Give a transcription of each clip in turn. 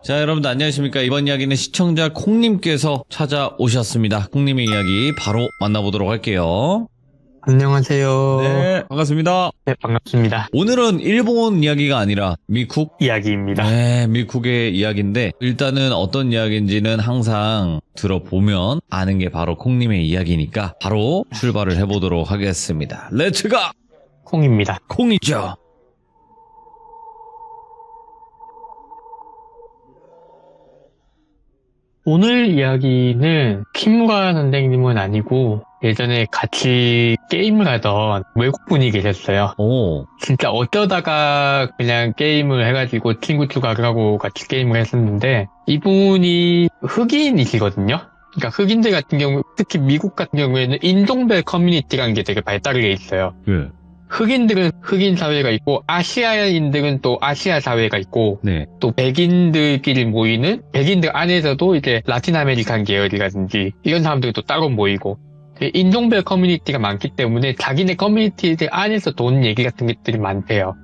자, 여러분들 안녕하십니까. 이번 이야기는 시청자 콩님께서 찾아오셨습니다. 콩님의 이야기 바로 만나보도록 할게요. 안녕하세요. 네, 반갑습니다. 네, 반갑습니다. 오늘은 일본 이야기가 아니라 미국? 이야기입니다. 네, 미국의 이야기인데 일단은 어떤 이야기인지는 항상 들어보면 아는 게 바로 콩님의 이야기니까 바로 출발을 해보도록 하겠습니다. 렛츠가! 콩입니다. 콩이죠. 오늘 이야기는 키무라 선생님은 아니고 예전에 같이 게임을 하던 외국분이 계셨어요. 오, 진짜 어쩌다가 그냥 게임을 해가지고 친구 추가를 하고 같이 게임을 했었는데 이분이 흑인이시거든요. 그러니까 흑인들 같은 경우, 특히 미국 같은 경우에는 인종별 커뮤니티라는 게 되게 발달을 돼 있어요. 네. 흑인들은 흑인 사회가 있고 아시아인들은 또 아시아 사회가 있고 네. 또 백인들끼리 모이는 백인들 안에서도 이제 라틴 아메리칸 계열이라든지 이런 사람들도 따로 모이고 인종별 커뮤니티가 많기 때문에 자기네 커뮤니티들 안에서 도는 얘기 같은 것들이 많대요.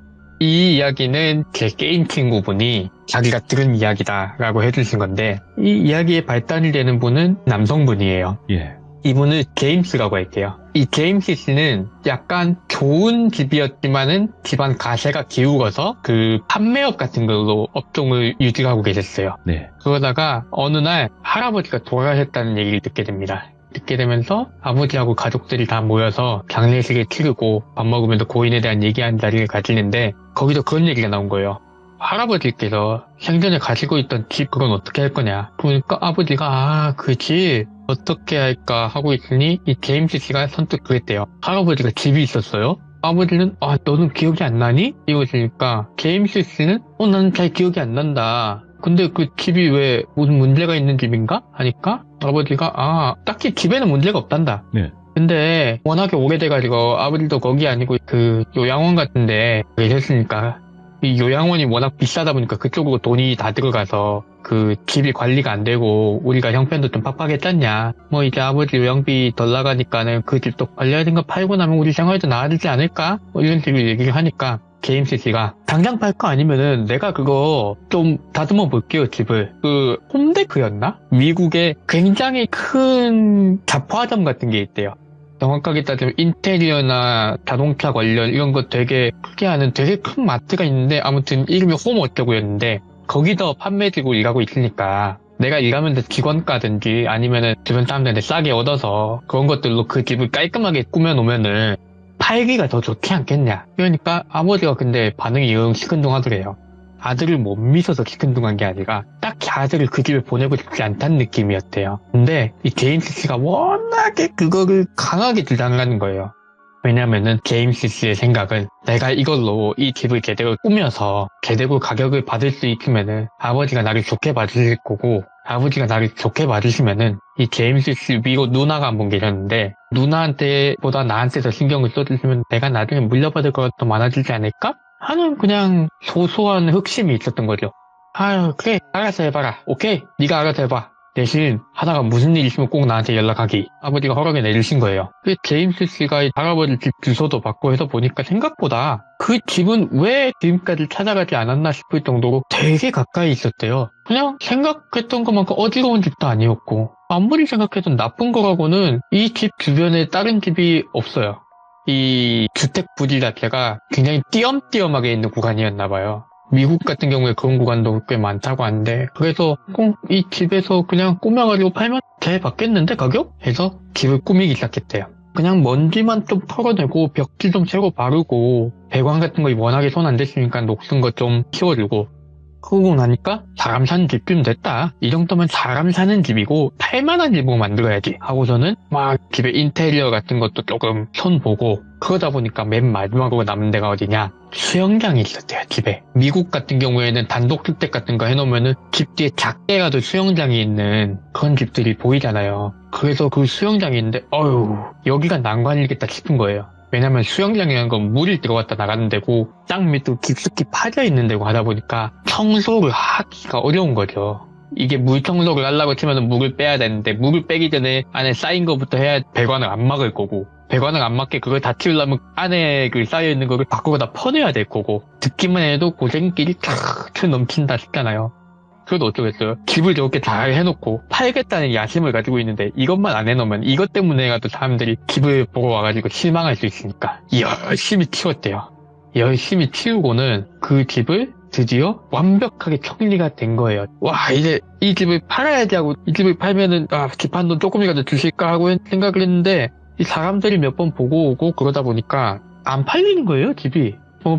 이 이야기는 제 게임 친구분이 자기가 들은 이야기다라고 해주신 건데 이 이야기에 발단이 되는 분은 남성분이에요. 예. 이분을 제임스라고 할게요. 이 제임스 씨는 약간 좋은 집이었지만은 집안 가세가 기울어서 그 판매업 같은 걸로 업종을 유지하고 계셨어요. 네. 그러다가 어느 날 할아버지가 돌아가셨다는 얘기를 듣게 됩니다. 듣게 되면서 아버지하고 가족들이 다 모여서 장례식을 치르고 밥 먹으면서 고인에 대한 얘기하는 자리를 가지는데 거기서 그런 얘기가 나온 거예요. 할아버지께서 생전에 가지고 있던 집 그건 어떻게 할 거냐. 보니까 아버지가 그 집 어떻게 할까 하고 있으니 이 제임스 씨가 선뜻 그랬대요. 할아버지가 집이 있었어요. 아버지는 너는 기억이 안 나니? 이러시니까 제임스 씨는 나는 잘 기억이 안 난다. 근데 그 집이 왜 무슨 문제가 있는 집인가? 하니까 아버지가 딱히 집에는 문제가 없단다. 네. 근데 워낙에 오래돼가지고 아버지도 거기 아니고 그 요양원 같은데 계셨으니까 이 요양원이 워낙 비싸다 보니까 그쪽으로 돈이 다 들어가서 그 집이 관리가 안 되고 우리가 형편도 좀 팍팍했잖냐. 뭐 이제 아버지 요양비 덜 나가니까는 그 집도 관리해야 되는 거 팔고 나면 우리 생활도 나아지지 않을까? 뭐 이런 식으로 얘기를 하니까 제임스 씨가 당장 팔 거 아니면은 내가 그거 좀 다듬어 볼게요 집을. 그 홈데크였나? 미국에 굉장히 큰 잡화점 같은 게 있대요. 정확하게 따지면 인테리어나 자동차 관련 이런 거 되게 크게 하는 되게 큰 마트가 있는데 아무튼 이름이 홈 어쩌고였는데 거기서 판매직으로 일하고 있으니까 내가 일하면서 기관가든지 아니면은 주변 사람들한테 싸게 얻어서 그런 것들로 그 집을 깔끔하게 꾸며놓으면은 팔기가 더 좋지 않겠냐. 그러니까 아버지가 근데 반응이 영 시큰둥하더래요. 아들을 못 믿어서 시큰둥한 게 아니라 딱히 아들을 그 집에 보내고 싶지 않다는 느낌이었대요. 근데 이 제임스 씨가 워낙에 그거를 강하게 주장을 하는 거예요. 왜냐면은 제임스 씨의 생각은 내가 이걸로 이 집을 제대로 꾸며서 제대로 가격을 받을 수 있으면은 아버지가 나를 좋게 봐주실 거고 아버지가 나를 좋게 봐주시면은 이 제임스 씨 위로 누나가 한 분 계셨는데 누나한테 보다 나한테 더 신경을 써주시면 내가 나중에 물려받을 거가 더 많아지지 않을까? 하는 그냥 소소한 흑심이 있었던 거죠. 아유 그래 알아서 해봐라. 오케이 네가 알아서 해봐. 대신 하다가 무슨 일 있으면 꼭 나한테 연락하기. 아버지가 허락을 내주신 거예요. 그 제임스 씨가 할아버지 집 주소도 받고 해서 보니까 생각보다 그 집은 왜 지금까지 찾아가지 않았나 싶을 정도로 되게 가까이 있었대요. 그냥 생각했던 것만큼 어지러운 집도 아니었고 아무리 생각해도 나쁜 거라고는 이 집 주변에 다른 집이 없어요. 이 주택 부지 자체가 굉장히 띄엄띄엄하게 있는 구간이었나 봐요. 미국 같은 경우에 그런 구간도 꽤 많다고 하는데 그래서 꼭 이 집에서 그냥 꾸며가지고 팔면 잘 받겠는데 가격? 해서 집을 꾸미기 시작했대요. 그냥 먼지만 좀 털어내고 벽지 좀 새로 바르고 배관 같은 거 워낙에 손 안 댔으니까 녹슨 거 좀 치워주고 그러고 나니까 사람 사는 집쯤 됐다. 이 정도면 사람 사는 집이고 팔만한 집으로 만들어야지 하고서는 막 집에 인테리어 같은 것도 조금 손보고 그러다 보니까 맨 마지막으로 남은 데가 어디냐. 수영장이 있었대요 집에. 미국 같은 경우에는 단독주택 같은 거 해놓으면은 집 뒤에 작게라도 수영장이 있는 그런 집들이 보이잖아요. 그래서 그 수영장이 있는데 여기가 난관이겠다 싶은 거예요. 왜냐면 수영장이라는 건 물이 들어갔다 나가는 데고 땅 밑으로 깊숙이 파져 있는 데고 하다 보니까 청소를 하기가 어려운 거죠. 이게 물 청소를 하려고 치면 물을 빼야 되는데 물을 빼기 전에 안에 쌓인 것부터 해야 배관을 안 막을 거고 배관을 안 막게 그걸 다 치우려면 안에 그 쌓여있는 거를 밖으로 다 퍼내야 될 거고 듣기만 해도 고생길이 쫙 넘친다 싶잖아요. 그래도 어쩌겠어요. 집을 저렇게 잘 해놓고 팔겠다는 야심을 가지고 있는데 이것만 안 해놓으면 이것 때문에라도 사람들이 집을 보러 와가지고 실망할 수 있으니까 열심히 키웠대요. 열심히 키우고는 그 집을 드디어 완벽하게 정리가 된 거예요. 와, 이제 이 집을 팔아야지 하고 이 집을 팔면은 집 한 돈 조금이라도 주실까 하고 생각을 했는데 이 사람들이 몇 번 보고 오고 그러다 보니까 안 팔리는 거예요, 집이.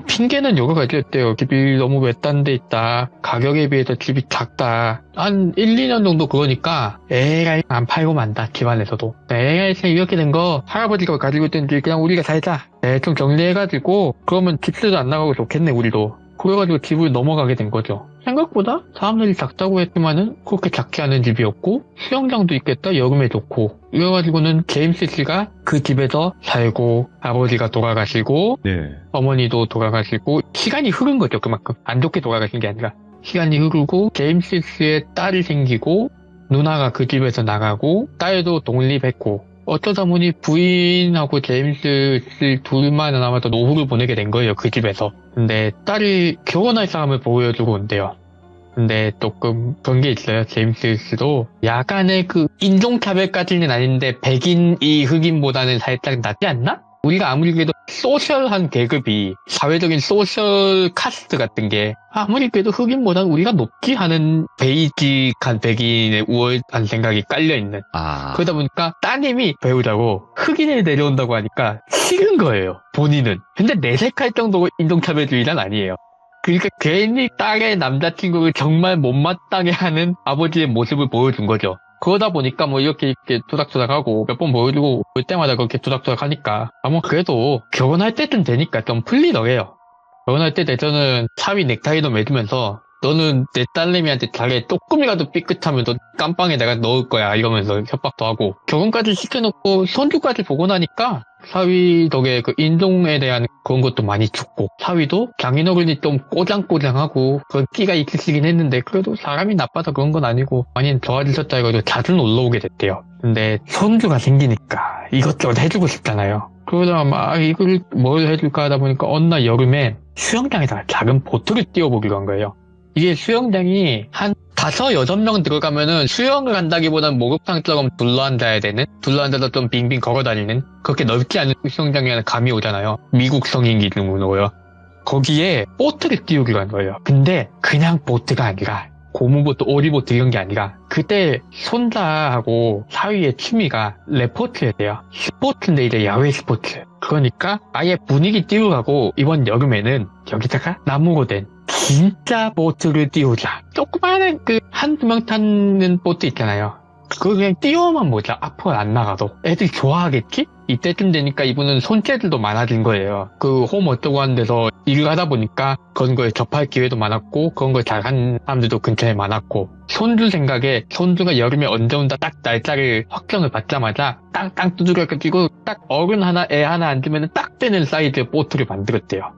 핑계는 여러 가지였대요. 집이 너무 외딴 데 있다. 가격에 비해서 집이 작다. 한 1, 2년 정도 그러니까 에라이 안 팔고 만다. 집안에서도. 에라이 이렇게 된 거 할아버지가 가지고 있던 집 그냥 우리가 살자. 좀 정리해가지고 그러면 집세도 안 나가고 좋겠네 우리도. 그래가지고 집을 넘어가게 된 거죠. 생각보다 사람들이 작다고 했지만은 그렇게 작지 않은 집이었고 수영장도 있겠다. 여름에 좋고. 이래가지고는 제임스 씨가 그 집에서 살고 아버지가 돌아가시고 네. 어머니도 돌아가시고 시간이 흐른 거죠. 그만큼 안 좋게 돌아가신 게 아니라 시간이 흐르고 제임스 씨의 딸이 생기고 누나가 그 집에서 나가고 딸도 독립했고 어쩌다 보니 부인하고 제임스 씨 둘만 남아서 노후를 보내게 된 거예요. 그 집에서. 근데 딸이 결혼할 사람을 보여주고 온대요. 근데 조금 그런 게 있어요. 제임스 씨도 약간의 그 인종차별까지는 아닌데 백인이 흑인보다는 살짝 낫지 않나? 우리가 아무리 그래도 소셜한 계급이 사회적인 소셜 카스트 같은 게 아무리 그래도 흑인보다는 우리가 높지 하는 베이직한 백인의 우월한 생각이 깔려있는 그러다 보니까 따님이 배우자고 흑인을 데려온다고 하니까 싫은 거예요. 본인은. 근데 내색할 정도로 인종차별주의란 아니에요. 그러니까 괜히 딸의 남자친구를 정말 못마땅해 하는 아버지의 모습을 보여준 거죠. 그러다 보니까 뭐 이렇게 투닥투닥하고 몇 번 보여주고 올 때마다 그렇게 투닥투닥 하니까 뭐 그래도 결혼할 때쯤 되니까 좀 풀리더래요. 결혼할 때 돼서는 사위 넥타이도 매주면서 너는 내 딸내미한테 자기 조금이라도 삐끗하면 너 깜빵에 내가 넣을 거야 이러면서 협박도 하고 결혼까지 시켜놓고 손주까지 보고 나니까 사위 덕에 그 인종에 대한 그런 것도 많이 죽고 사위도 장인어른이 좀 꼬장꼬장하고 그런 끼가 있으시긴 했는데 그래도 사람이 나빠서 그런 건 아니고 많이 좋아지셨다 해가지고 자주 놀러오게 됐대요. 근데 손주가 생기니까 이것저것 해주고 싶잖아요. 그러다가 막 이걸 뭘 해줄까 하다 보니까 어느 날 여름에 수영장에다가 작은 보트를 띄워보기로 한 거예요. 이게 수영장이 한 5, 6명 들어가면은 수영을 한다기보다는 목욕탕처럼 둘러앉아야 되는, 둘러앉아서 좀 빙빙 걸어다니는 그렇게 넓지 않은 수영장이라는 감이 오잖아요. 미국 성인 기준으로요. 거기에 보트를 띄우기로 한 거예요. 근데 그냥 보트가 아니라 고무보트, 오리보트 이런 게 아니라 그때 손자하고 사위의 취미가 레포트였대요. 스포츠인데 이제 야외 스포츠. 그러니까 아예 분위기 띄우라고 이번 여름에는 여기다가 나무로 된 진짜 보트를 띄우자. 조그마한 그 한두 명 타는 보트 있잖아요. 그거 그냥 띄워만 보자. 앞으로 안 나가도. 애들이 좋아하겠지? 이때쯤 되니까 이분은 손재주도 많아진 거예요. 그 홈 어쩌고 하는 데서 일을 하다 보니까 그런 거에 접할 기회도 많았고 그런 걸 잘하는 사람들도 근처에 많았고 손주 생각에 손주가 여름에 언제 온다 딱 날짜를 확정을 받자마자 땅땅 두드려가지고 딱 어른 하나 애 하나 앉으면 딱 되는 사이즈의 보트를 만들었대요.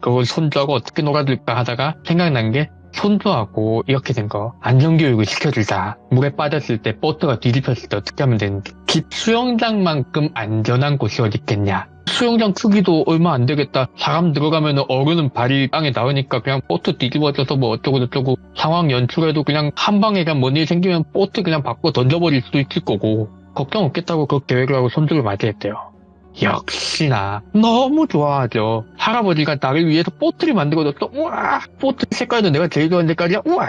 그걸 손주하고 어떻게 놀아줄까 하다가 생각난 게 손주하고 이렇게 된 거 안전교육을 시켜주자. 물에 빠졌을 때 보트가 뒤집혔을 때 어떻게 하면 되는지. 집 수영장만큼 안전한 곳이 어디 있겠냐. 수영장 크기도 얼마 안 되겠다. 사람 들어가면 어른은 발이 땅에 닿으니까 그냥 보트 뒤집어져서 뭐 어쩌고 저쩌고 상황 연출해도 그냥 한 방에 그냥 뭔 일 생기면 보트 그냥 바꿔 던져버릴 수도 있을 거고 걱정 없겠다고 그 계획을 하고 손주를 맞이했대요. 역시나 너무 좋아하죠. 할아버지가 나를 위해서 보트를 만들어줬어. 우와, 보트 색깔도 내가 제일 좋아하는 색깔이야. 우와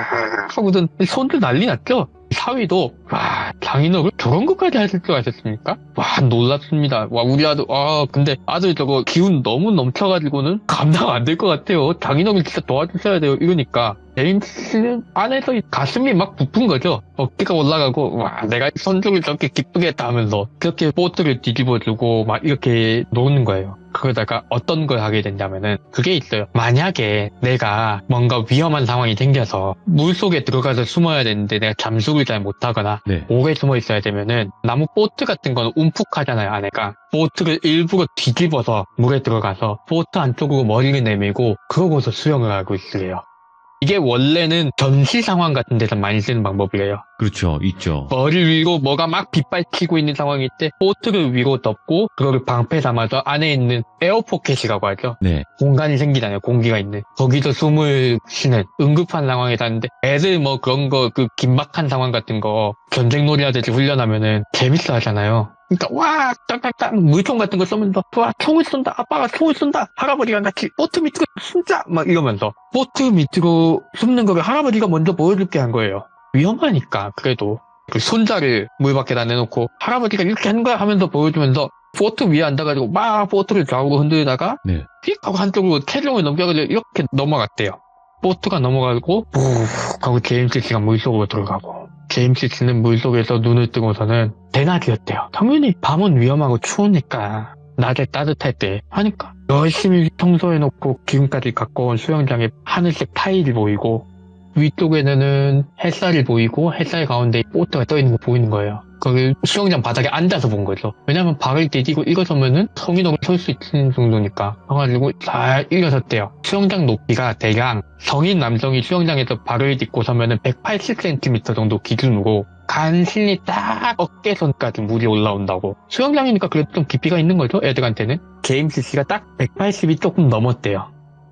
하고선 손주 난리 났죠. 사위도 와 장인어른 저런 것까지 하실 줄 아셨습니까? 와 놀랐습니다. 와 우리 아들 근데 아들 저거 기운 너무 넘쳐가지고는 감당 안 될 것 같아요. 장인어른 진짜 도와주셔야 돼요. 이러니까 제임스는 안에서 가슴이 막 부푼 거죠. 어깨가 올라가고 와 내가 손주를 저렇게 기쁘게 했다 하면서 그렇게 보트를 뒤집어주고 막 이렇게 노는 거예요. 그러다가 어떤 걸 하게 된다면은 그게 있어요. 만약에 내가 뭔가 위험한 상황이 생겨서 물속에 들어가서 숨어야 되는데 내가 잠수를 잘 못하거나 오래 숨어 있어야 되면은 나무 보트 같은 건 움푹하잖아요. 안에가 보트를 일부러 뒤집어서 물에 들어가서 보트 안쪽으로 머리를 내밀고 그러고서 수영을 하고 있으래요. 이게 원래는 전시 상황 같은 데서 많이 쓰는 방법이에요. 그렇죠. 있죠. 머리 위로 뭐가 막 빗발치고 있는 상황일 때 보트를 위로 덮고 그거를 방패 삼아서 안에 있는 에어포켓이라고 하죠. 네. 공간이 생기잖아요. 공기가 있는. 거기서 숨을 쉬는 응급한 상황에 닿는데 애들 뭐 그런 거 그 긴박한 상황 같은 거 전쟁놀이 하듯이 훈련하면은 재밌어 하잖아요. 그러니까 와 딱딱딱 물총 같은 거 쏘면서 와 총을 쏜다 아빠가 총을 쏜다 할아버지랑 같이 보트 밑으로 숨자 막 이러면서 보트 밑으로 숨는 거를 할아버지가 먼저 보여줄게 한 거예요. 위험하니까 그래도 그 손자를 물 밖에다 내놓고 할아버지가 이렇게 하는 거야 하면서 보여주면서 보트 위에 앉아가지고 막 보트를 좌우로 흔들다가 네. 휙 하고 한쪽으로 체중을 넘겨가지고 이렇게 넘어갔대요. 보트가 넘어가고 푹 하고 제임스 씨가 물속으로 들어가고 제임스 씨는 물속에서 눈을 뜨고서는 대낮이었대요. 당연히 밤은 위험하고 추우니까 낮에 따뜻할 때 하니까 열심히 청소해놓고 지금까지 갖고 온 수영장에 하늘색 타일이 보이고 위쪽에는 햇살이 보이고 햇살 가운데 보트가 떠있는 거 보이는 거예요. 거기 수영장 바닥에 앉아서 본 거죠. 왜냐면 발을 디디고 일어서면은 성인으로 설 수 있는 정도니까. 그래가지고 잘 일어섰대요. 수영장 높이가 대략 성인 남성이 수영장에서 발을 딛고 서면은 180cm 정도 기준으로 간신히 딱 어깨선까지 물이 올라온다고. 수영장이니까 그래도 좀 깊이가 있는 거죠, 애들한테는. 제임스 씨가 딱 180이 조금 넘었대요.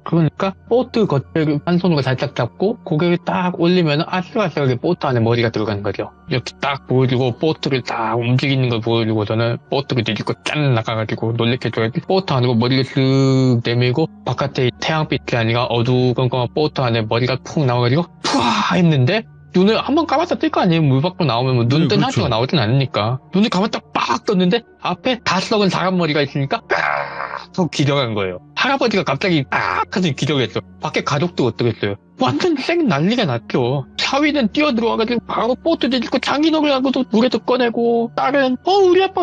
그러니까 보트 겉을 한 손으로 살짝 잡고 고개를 딱 올리면 아슬아슬하게 보트 안에 머리가 들어가는 거죠. 이렇게 딱 보여주고 보트를 딱 움직이는 걸 보여주고서는 보트를 뒤집고 짠 나가가지고 놀래켜줘야지. 보트 안으로 머리를 쓱 내밀고 바깥에 태양빛이 아니라 어두컴컴한 보트 안에 머리가 푹 나와가지고 푸아 했는데 눈을 한번 감았다 뜰 거 아니에요. 물 밖으로 나오면 뭐 눈 뜬 그렇죠. 상태가 나오진 않으니까. 눈을 감았다 빡 떴는데 앞에 다 썩은 사람 머리가 있으니까 빡 기절한 거예요. 할아버지가 갑자기 빡 하더니 기절했어. 밖에 가족도 어떠겠어요. 완전 쌩 난리가 났죠. 사위는 뛰어들어와가지고 바로 보트 뒤집고 장인어른 하고도 물에서 꺼내고 딸은 우리 아빠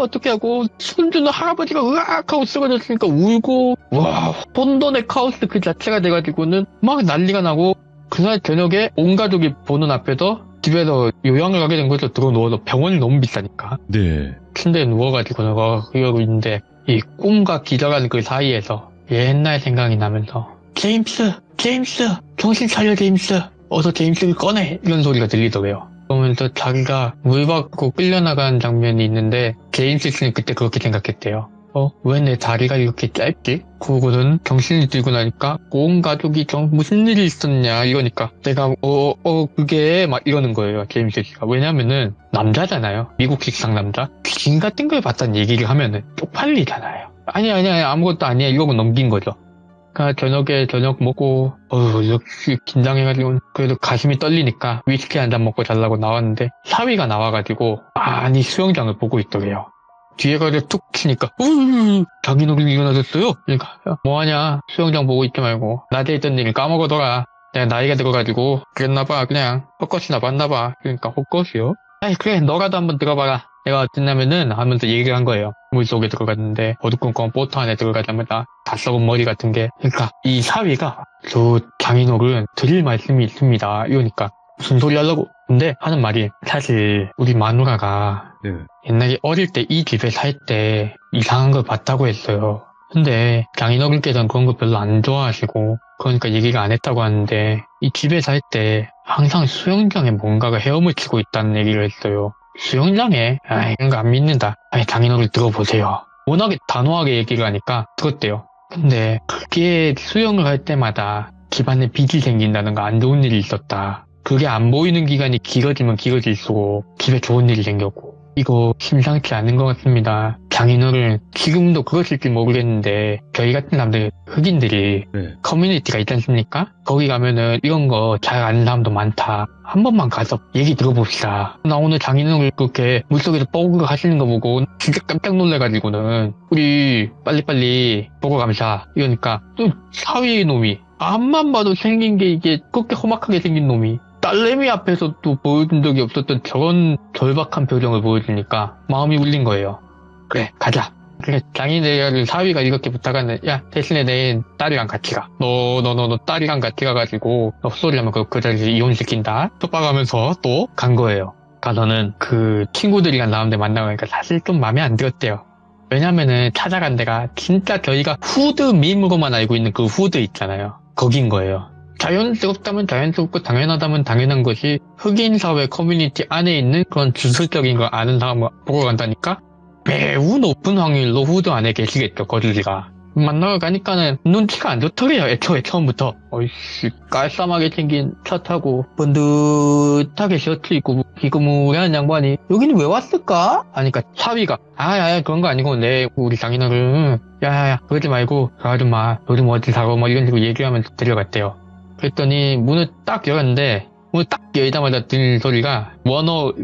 어떻게 하고 손주는 할아버지가 으악 하고 쓰러졌으니까 울고 와 혼돈의 카오스 그 자체가 돼가지고는 막 난리가 나고 그날 저녁에 온 가족이 보는 앞에서 집에서 요양을 가게 된 거죠. 들어 누워서 병원이 너무 비싸니까. 네. 침대에 누워가지고 내가 이러고 있는데 이 꿈과 기절하는 그 사이에서 옛날 생각이 나면서 제임스 정신 차려 제임스 어서 제임스를 꺼내 이런 소리가 들리더래요. 그러면서 자기가 물 밖으로 끌려나가는 장면이 있는데 제임스 씨는 그때 그렇게 생각했대요. 왜 내 다리가 이렇게 짧지? 그거는 정신이 들고 나니까 온 가족이 무슨 일이 있었냐 이러니까 내가 그게 막 이러는 거예요. 제임스 씨가. 왜냐면은 남자잖아요. 미국식 상남자. 귀신 같은 걸 봤다는 얘기를 하면은 쪽팔리잖아요. 아니야 아무것도 아니야 이러고 넘긴 거죠. 그러니까 저녁에 저녁 먹고 역시 긴장해가지고 그래도 가슴이 떨리니까 위스키 한 잔 먹고 자려고 나왔는데 사위가 나와가지고 아니 수영장을 보고 있더래요. 뒤에 가서 툭 치니까 장인어른 일어나셨어요? 그러니까 뭐하냐 수영장 보고 있지 말고 낮에 있던 일을 까먹어둬라. 내가 나이가 들어가지고 그랬나봐 그냥 헛것이나 봤나봐. 그러니까 헛것이요? 아이 그래 너라도 한번 들어봐라. 내가 어쨌냐면은 하면서 얘기를 한 거예요. 물속에 들어갔는데 어두컴컴 보트 안에 들어가자마자 다 썩은 머리 같은 게 그러니까 이 사위가 저 장인어른 드릴 말씀이 있습니다. 이러니까 무슨 소리 하려고? 근데 하는 말이 사실 우리 마누라가 네. 옛날에 어릴 때 이 집에 살 때 이상한 걸 봤다고 했어요. 근데 장인어른께서는 그런 거 별로 안 좋아하시고 그러니까 얘기를 안 했다고 하는데 이 집에 살 때 항상 수영장에 뭔가가 헤엄을 치고 있다는 얘기를 했어요. 수영장에? 이런 거 안 믿는다. 장인어른 들어보세요. 워낙에 단호하게 얘기를 하니까 들었대요. 근데 그게 수영을 할 때마다 집안에 빚이 생긴다든가 안 좋은 일이 있었다. 그게 안 보이는 기간이 길어지면 길어질수록 집에 좋은 일이 생겼고 이거 심상치 않은 것 같습니다. 장인어른 지금도 그러실지 모르겠는데 저희 같은 사람들 흑인들이 네. 커뮤니티가 있지 않습니까? 거기 가면은 이런 거 잘 아는 사람도 많다. 한 번만 가서 얘기 들어봅시다. 나 오늘 장인어른 그렇게 물속에서 뻐그 하시는 거 보고 진짜 깜짝 놀래가지고는 우리 빨리빨리 보고 감사 이러니까 또 사위의 놈이 앞만 봐도 생긴 게 이게 그렇게 험악하게 생긴 놈이 딸내미 앞에서 또 보여준 적이 없었던 저런 절박한 표정을 보여주니까 마음이 울린 거예요. 그래 가자. 그래 장인어른 사위가 이렇게 부탁하는데 야 대신에 내 딸이랑 같이 가. 너 딸이랑 같이 가가지고 헛소리하면 그 자리에서 이혼시킨다. 쫓아가면서 또 간 거예요. 가서는 그 친구들이랑 나오는데 만나보니까 사실 좀 마음에 안 들었대요. 왜냐면은 찾아간 데가 진짜 저희가 후드 밈으로만 알고 있는 그 후드 있잖아요. 거긴 거예요. 자연스럽다면 자연스럽고 당연하다면 당연한 것이 흑인 사회 커뮤니티 안에 있는 그런 주술적인 걸 아는 사람을 보러 간다니까 매우 높은 확률로 후드 안에 계시겠죠, 거주지가. 만나러 가니까는 눈치가 안 좋더래요, 애초에 처음부터. 어이씨, 깔쌈하게 생긴 차 타고 번듯하게 셔츠 입고 비그무리한 양반이 여기는 왜 왔을까? 하니까 사위가 아야 그런 거 아니고 우리 장인어른 야야야 그러지 말고 그 아줌마 요즘 어디 사고 뭐 이런 식으로 얘기하면서 데려갔대요. 그랬더니 문을 딱 열었는데 문을 딱 열자마자 들린 소리가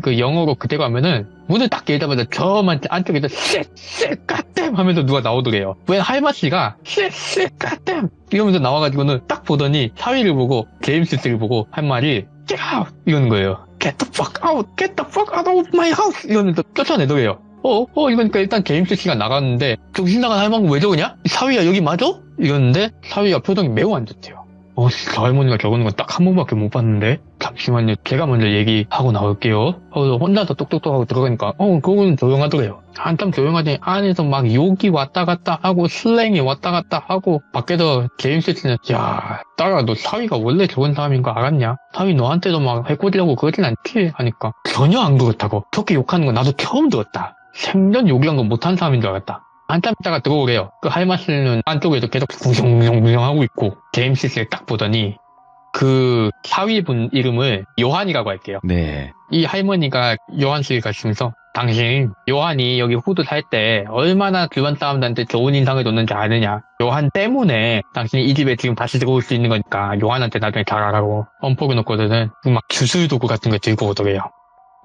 그 영어로 그대로 하면은 문을 딱 열자마자 저만 안쪽에서 쉣 갓댐 하면서 누가 나오더래요. 왜 할마씨가 쉣 갓댐 이러면서 나와가지고는 딱 보더니 사위를 보고 제임스를 보고 한 말이 Get out 이러는 거예요. Get the fuck out, get the fuck out of my house 이러면서 쫓아내더래요. 이러니까 일단 제임스 씨가 나갔는데 정신 나간 할망구 왜 저러냐? 사위야 여기 맞아? 이러는데 사위가 표정이 매우 안 좋대요. 저 할머니가 저러는 건 딱 한 번밖에 못 봤는데 잠시만요 제가 먼저 얘기하고 나올게요. 혼자서 똑똑똑하고 들어가니까 그거는 조용하더래요. 한참 조용하더니 안에서 막 욕이 왔다 갔다 하고 슬랭이 왔다 갔다 하고 밖에서 제임스 씨는 야 딸아 너 사위가 원래 좋은 사람인 거 알았냐? 사위 너한테도 막 해코지려고 그러진 않지? 하니까 전혀 안 그렇다고 그렇게 욕하는 거 나도 처음 들었다. 생전 욕이란 거 못한 사람인 줄 알았다. 한참 있다가 들어오래요. 그 할마씨는 안쪽에서 계속 무성무성하고 있고 제임스 씨를 딱 보더니 그 사위분 이름을 요한이라고 할게요. 네. 이 할머니가 요한 씨를 가시면서 당신 요한이 여기 후드 살 때 얼마나 주변 사람들한테 좋은 인상을 줬는지 아느냐. 요한 때문에 당신이 이 집에 지금 다시 들어올 수 있는 거니까 요한한테 나중에 잘하라고 엄포를 놓고서는 막 주술 도구 같은 거 들고 오더래요.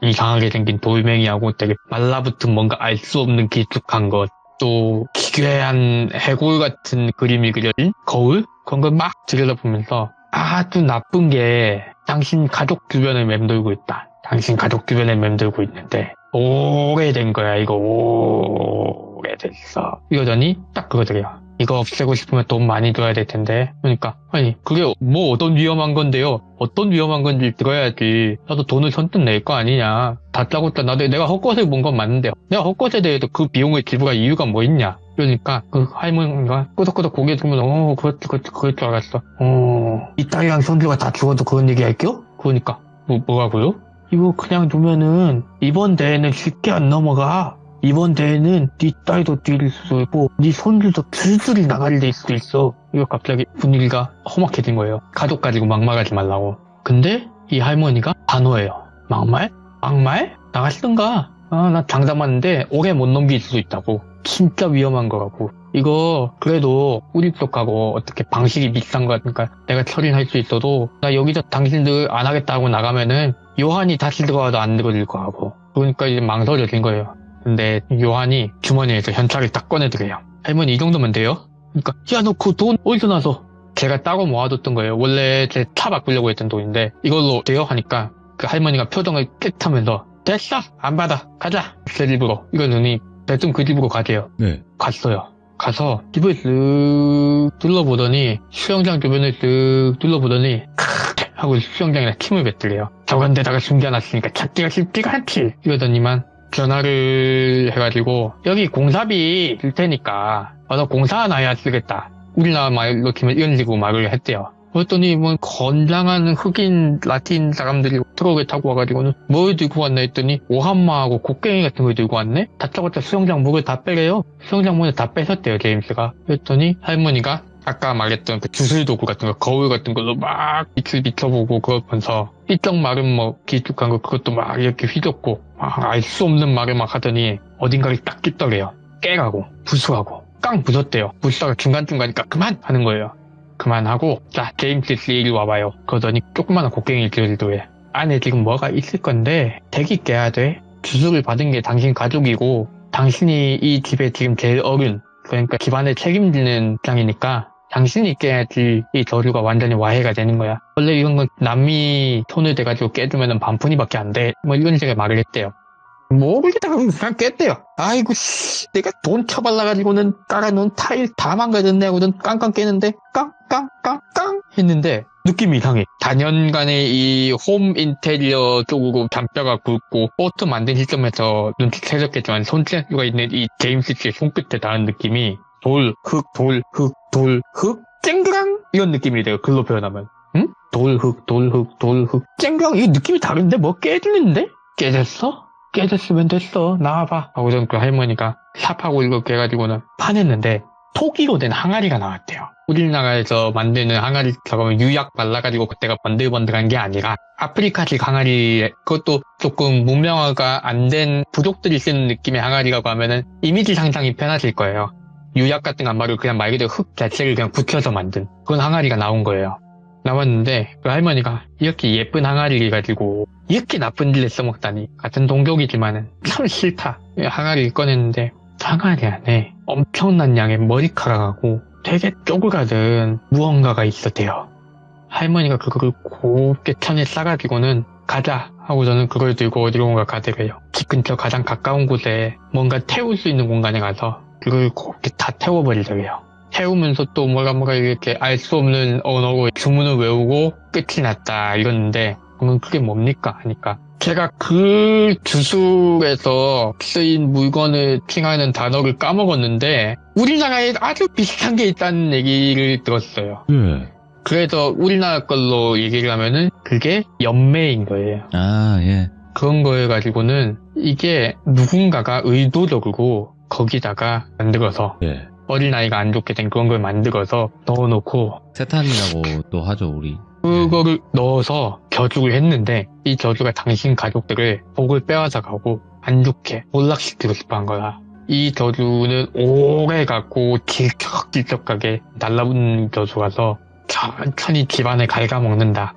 이상하게 생긴 돌멩이하고 되게 말라붙은 뭔가 알 수 없는 길쭉한 것 또 기괴한 해골 같은 그림이 그려진 거울? 그런 걸 막 들여다보면서 아주 나쁜 게 당신 가족 주변에 맴돌고 있다. 당신 가족 주변에 맴돌고 있는데 오래된 거야 이거 오래됐어. 이러더니 딱 그러더래요. 이거 없애고 싶으면 돈 많이 줘야 될 텐데. 그러니까 아니 그게 뭐 어떤 위험한 건데요. 어떤 위험한 건지 들어야지. 나도 돈을 선뜻 낼 거 아니냐. 다짜고짜 내가 헛것을 본 건 맞는데 내가 헛것에 대해서 그 비용을 지불할 이유가 뭐 있냐. 그러니까 그 할머니가 끄덕끄덕 고개 들면서 그럴 줄 알았어. 이 딸이랑 손주가 다 죽어도 그런 얘기 할게요? 그러니까 뭐라고요? 이거 그냥 두면은 이번 대회는 쉽게 안 넘어가. 이번 대회는 네 딸도 뒤질 수도 있고 네 손주도 줄줄이 나갈 수도 있어. 이거 갑자기 분위기가 험악해진 거예요. 가족 가지고 막말하지 말라고. 근데 이 할머니가 단호해요. 막말? 나가시던가. 나 장담하는데 오래 못 넘길 수도 있다고. 진짜 위험한 거라고. 이거 그래도 우리 쪽하고 어떻게 방식이 비슷한 거니까 내가 처리할 수 있어도 나 여기서 당신들 안 하겠다고 나가면은 요한이 다시 들어와도 안 들어질 거라고. 그러니까 이제 망설여진 거예요. 근데 요한이 주머니에서 현찰을 딱 꺼내더래요. 할머니 이 정도면 돼요? 그러니까 야 너 그 돈 어디서 나서? 제가 따로 모아뒀던 거예요. 원래 제 차 바꾸려고 했던 돈인데 이걸로 돼요? 하니까 그 할머니가 표정을 깨끗하면서 됐어 안 받아 가자 제 집으로. 이러더니 대뜸 그 집으로 가세요. 네. 갔어요. 가서 집을 쓱 둘러보더니 수영장 주변을 쓱 둘러보더니 하고 수영장에다 침을 뱉더래요. 저런 데다가 숨겨놨으니까 찾기가 쉽지가 않지. 이러더니만 전화를 해가지고 여기 공사비 줄 테니까 와서 공사 하나 해야 쓰겠다. 우리나라 말로 치면 이런 식으로 말을 했대요. 그랬더니 뭐 건장한 흑인 라틴 사람들이 트럭을 타고 와가지고는 뭘 들고 왔나 했더니 오한마하고 곡괭이 같은 걸 들고 왔네. 다짜고짜 수영장 문을 다 빼래요. 수영장 문을 다 뺏었대요 제임스가. 그랬더니 할머니가 아까 말했던 그 주술 도구 같은 거 거울 같은 걸로 막 빛을 비춰보고 그러면서 이쪽 말은 뭐 길쭉한 거 그것도 막 이렇게 휘젓고 막 알 수 없는 말을 막 하더니 어딘가를 딱 찢더래요. 깨가고 부수하고 깡 부쉈대요. 부수다가 중간중간이니까 그만 하는 거예요. 그만하고 자 제임스 씨 이리 와봐요. 그러더니 조그마한 곡괭이를 들더래. 안에 지금 뭐가 있을 건데 대기 깨야 돼. 주술을 받은 게 당신 가족이고 당신이 이 집에 지금 제일 어른 그러니까 집안을 책임지는 입장이니까 당신이 깨야지 이 저주가 완전히 와해가 되는 거야. 원래 이런 건 남이 손을 대가지고 깨주면 반푼이밖에 안 돼. 뭐 이런 식의 말을 했대요. 뭐 그러다가 그냥 깼대요. 아이고 씨 내가 돈 쳐발라가지고는 깔아놓은 타일 다 망가졌네 하고는 깡깡 깨는데 깡깡깡깡 했는데 느낌이 이상해. 단연간의 이 홈 인테리어 쪽으로 잔뼈가 굵고 보트 만든 시점에서 눈치채셨겠지만 손재주가 있는 이 제임스 씨의 손끝에 닿은 느낌이 돌, 흙, 쨍그랑 이런 느낌이 돼요. 글로 표현하면. 응? 돌흙, 돌흙, 돌흙. 쨍경, 이거 느낌이 다른데? 뭐 깨지는데? 깨졌어? 깨졌으면 됐어. 나와봐. 하고선 그 할머니가 삽하고 이렇게 해가지고는 파냈는데, 토기로 된 항아리가 나왔대요. 우리나라에서 만드는 항아리처럼 유약 발라가지고 그때가 번들번들한 게 아니라 아프리카식 항아리, 그것도 조금 문명화가 안 된 부족들이 쓰는 느낌의 항아리라고 하면은 이미지 상상이 편하실 거예요. 유약 같은 거 안 바르고 그냥 말 그대로 흙 자체를 그냥 붙여서 만든 그런 항아리가 나온 거예요. 나왔는데 그 할머니가 이렇게 예쁜 항아리를 가지고 이렇게 나쁜 일에 써먹다니, 같은 동족이지만은 참 싫다. 항아리를 꺼냈는데 항아리 안에 엄청난 양의 머리카락하고 되게 쪼그라든 무언가가 있었대요. 할머니가 그거를 곱게 천에 싸가지고는 가자 하고 저는 그걸 들고 어디론가 가더래요. 집 근처 가장 가까운 곳에 뭔가 태울 수 있는 공간에 가서 그걸 곱게 다 태워버리더래요. 태우면서 또 뭐가 이렇게 알 수 없는 언어로 주문을 외우고 끝이 났다 이러는데, 그러면 그게 뭡니까 하니까 제가 그 주술에서 쓰인 물건을 칭하는 단어를 까먹었는데 우리나라에 아주 비슷한 게 있다는 얘기를 들었어요. 예. 그래서 우리나라 걸로 얘기를 하면은 그게 연매인 거예요. 아, 예. 그런 거에 가지고는 이게 누군가가 의도적으로 거기다가 만들어서 예. 어린아이가 안 좋게 된 그런 걸 만들어서 넣어놓고 세탄이라고 또 하죠, 우리. 그거를 넣어서 저주를 했는데, 이 저주가 당신 가족들을 복을 빼앗아가고 안 좋게 몰락시키고 싶어 한 거야. 이 저주는 오래 갖고 질척질척하게 날라붙는 저주라서 천천히 집안을 갉아먹는다.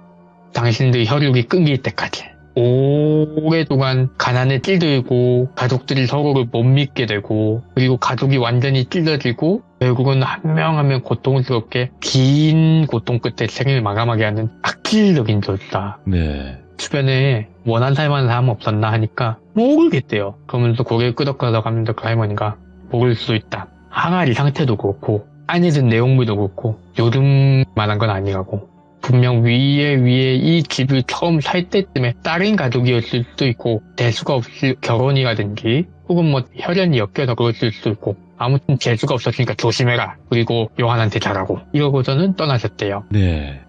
당신들 혈육이 끊길 때까지 오랫동안 가난에 찌들고 가족들이 서로를 못 믿게 되고, 그리고 가족이 완전히 찢어지고 결국은 한 명 한 명 고통스럽게 긴 고통 끝에 생을 마감하게 하는 악질적인 저주다. 네. 주변에 원한 살만한 사람 없었나 하니까 모르겠대요. 그러면서 고개를 끄덕끄덕 하면서 그 할머니가 모를 수 있다. 항아리 상태도 그렇고 안에 든 내용물도 그렇고 요즘만한 건 아니라고. 분명 위에 이 집을 처음 살 때쯤에 다른 가족이었을 수도 있고, 대수가 없을 결혼이라든지 혹은 뭐 혈연이 엮여서 그랬을 수도 있고, 아무튼 재수가 없었으니까 조심해라. 그리고 요한한테 잘하고 이러고서는 떠나셨대요. 네.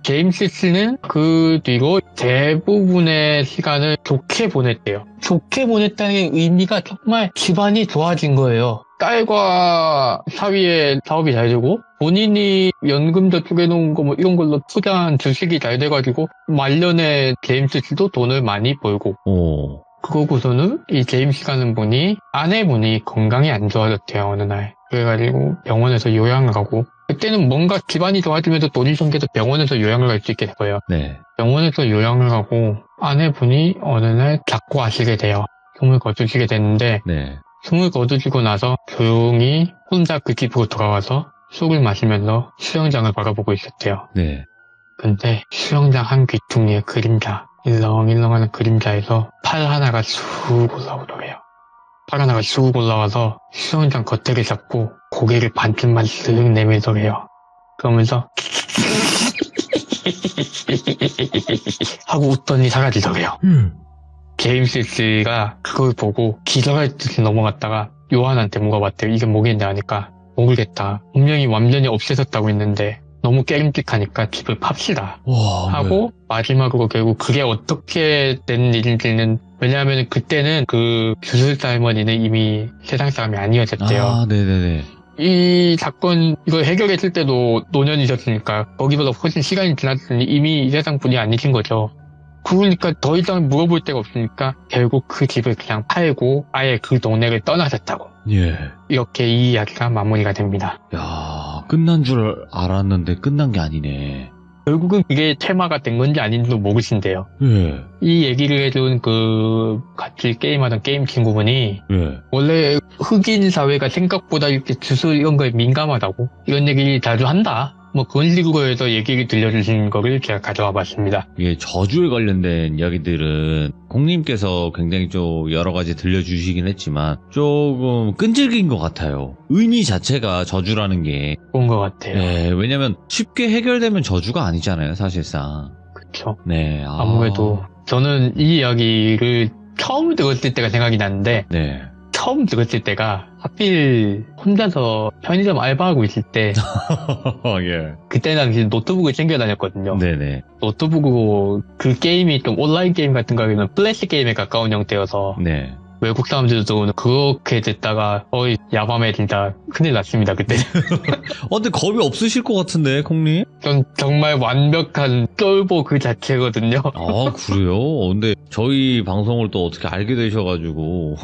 제임스 씨는 그 뒤로 대부분의 시간을 좋게 보냈대요. 좋게 보냈다는 의미가 정말 집안이 좋아진 거예요. 딸과 사위의 사업이 잘 되고, 본인이 연금 저축해놓은 거 뭐 이런 걸로 투자한 주식이 잘 돼가지고 말년에 제임스 씨도 돈을 많이 벌고, 오. 그러고서는 이 제임스라는 분이 아내분이 건강이 안 좋아졌대요, 어느 날. 그래가지고 병원에서 요양을 가고, 그때는 뭔가 기반이 좋아지면서 돈이 생겨서 병원에서 요양을 갈 수 있게 됐어요. 네. 병원에서 요양을 가고 아내분이 어느 날 자꾸 아시게 돼요. 숨을 거두시게 됐는데, 네. 숨을 거두시고 나서 조용히 혼자 그 집으로 돌아와서 술을 마시면서 수영장을 바라보고 있었대요. 네. 근데 수영장 한 귀퉁이의 그림자, 일렁일렁하는 그림자에서 팔 하나가 쑥 올라오더래요. 팔 하나가 쑥 올라와서 수영장 겉에를 잡고 고개를 반쯤만 쓱 내밀더래요. 그러면서 하고 웃더니 사라지더래요. 제임스 씨가 그걸 보고 기절할 듯이 넘어갔다가 요한한테 물어봤대요. 이게 뭐겠냐 하니까 모르겠다. 분명히 완전히 없애졌다고 했는데 너무 깨름직하니까 집을 팝시다. 와. 하고 마지막으로 결국 그게 어떻게 된 일인지는, 왜냐하면 그때는 그 주술사 할머니는 이미 세상 사람이 아니었었대요. 아, 네네네. 이 사건 이걸 해결했을 때도 노년이셨으니까 거기보다 훨씬 시간이 지났으니 이미 이 세상 분이 아니신 거죠. 그러니까 더 이상 물어볼 데가 없으니까 결국 그 집을 그냥 팔고 아예 그 동네를 떠나셨다고. 예. 이렇게 이 이야기가 마무리가 됩니다. 야, 끝난 줄 알았는데 끝난 게 아니네. 결국은 이게 테마가 된 건지 아닌지도 모르신대요. 예. 이 얘기를 해준 그 같이 게임하던 게임 친구분이 예. 원래 흑인 사회가 생각보다 이렇게 주술 이런 거에 민감하다고, 이런 얘기 자주 한다, 뭐 그런 식으로 해서 얘기를 들려주신 거를 제가 가져와 봤습니다. 이게 저주에 관련된 이야기들은 공님께서 굉장히 좀 여러 가지 들려주시긴 했지만 조금 끈질긴 것 같아요. 의미 자체가 저주라는 게. 그런 것 같아요. 네, 왜냐면 쉽게 해결되면 저주가 아니잖아요, 사실상. 그쵸. 네. 아무래도 저는 이 이야기를 처음 들었을 때가 생각이 나는데, 네. 처음 들었을 때가 하필 혼자서 편의점 알바하고 있을 때 예. 그때 당시 노트북을 챙겨 다녔거든요. 네네. 노트북으로 그 게임이 좀 온라인 게임 같은 거는 플래시 게임에 가까운 형태여서 네. 외국 사람들도 그렇게 됐다가 야밤에 진짜 큰일 났습니다 그때. 근데 겁이 없으실 것 같은데, 콩님? 전 정말 완벽한 쫄보 그 자체거든요. 아, 그래요? 근데 저희 방송을 또 어떻게 알게 되셔가지고.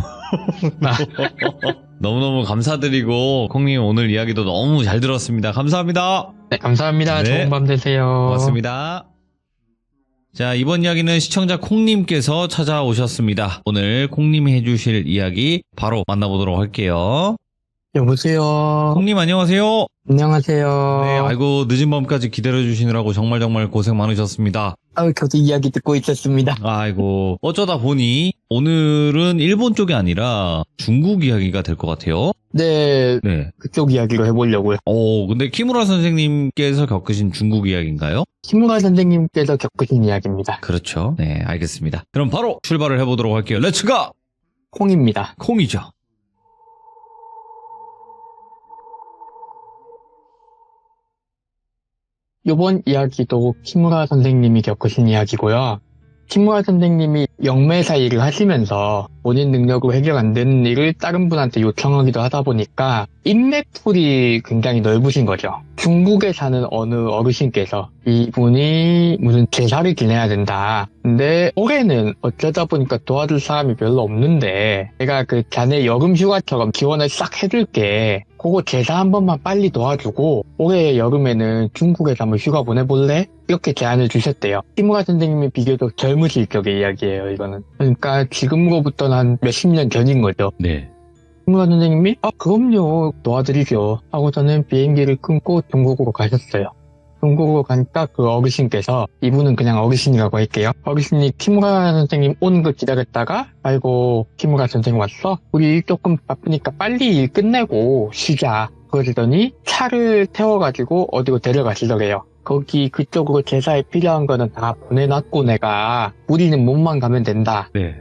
너무너무 감사드리고, 콩님 오늘 이야기도 너무 잘 들었습니다. 감사합니다. 네, 감사합니다. 네. 좋은 밤 되세요. 고맙습니다. 자, 이번 이야기는 시청자 콩님께서 찾아오셨습니다. 오늘 콩님이 해주실 이야기 바로 만나보도록 할게요. 여보세요. 콩님 안녕하세요. 안녕하세요. 네, 아이고 늦은 밤까지 기다려주시느라고 정말 고생 많으셨습니다. 저도 이야기 듣고 있었습니다. 아이고 어쩌다 보니 오늘은 일본 쪽이 아니라 중국 이야기가 될 것 같아요. 네, 네. 그쪽 이야기로 해보려고요. 근데 키무라 선생님께서 겪으신 중국 이야기인가요? 키무라 선생님께서 겪으신 이야기입니다. 그렇죠. 네, 알겠습니다. 그럼 바로 출발을 해보도록 할게요. 렛츠가! 콩입니다. 콩이죠. 이번 이야기도 키무라 선생님이 겪으신 이야기고요. 키무라 선생님이 영매사 일을 하시면서 본인 능력으로 해결 안 되는 일을 다른 분한테 요청하기도 하다 보니까 인맥풀이 굉장히 넓으신 거죠. 중국에 사는 어느 어르신께서 이분이 무슨 제사를 지내야 된다. 근데 올해는 어쩌다 보니까 도와줄 사람이 별로 없는데 내가 그 자네 여름 휴가처럼 지원을 싹 해줄게. 그거 제사 한 번만 빨리 도와주고 올해 여름에는 중국에서 한번 휴가 보내볼래? 이렇게 제안을 주셨대요. 키무라 선생님이 비교적 젊으실 적의 이야기예요, 이거는. 그러니까 지금으로부터는 한 몇십 년 전인 거죠. 네. 키무라 선생님이 그럼요, 도와드리죠 하고 저는 비행기를 끊고 중국으로 가셨어요. 중국으로 가니까 그 어르신께서, 이분은 그냥 어르신이라고 할게요. 어르신이 키무라 선생님 오는 걸 기다렸다가 아이고 키무라 선생님 왔어? 우리 조금 바쁘니까 빨리 일 끝내고 쉬자 그러더니 차를 태워가지고 어디로 데려가시더래요. 거기 그쪽으로 제사에 필요한 거는 다 보내놨고 내가 우리는 몸만 가면 된다. 네.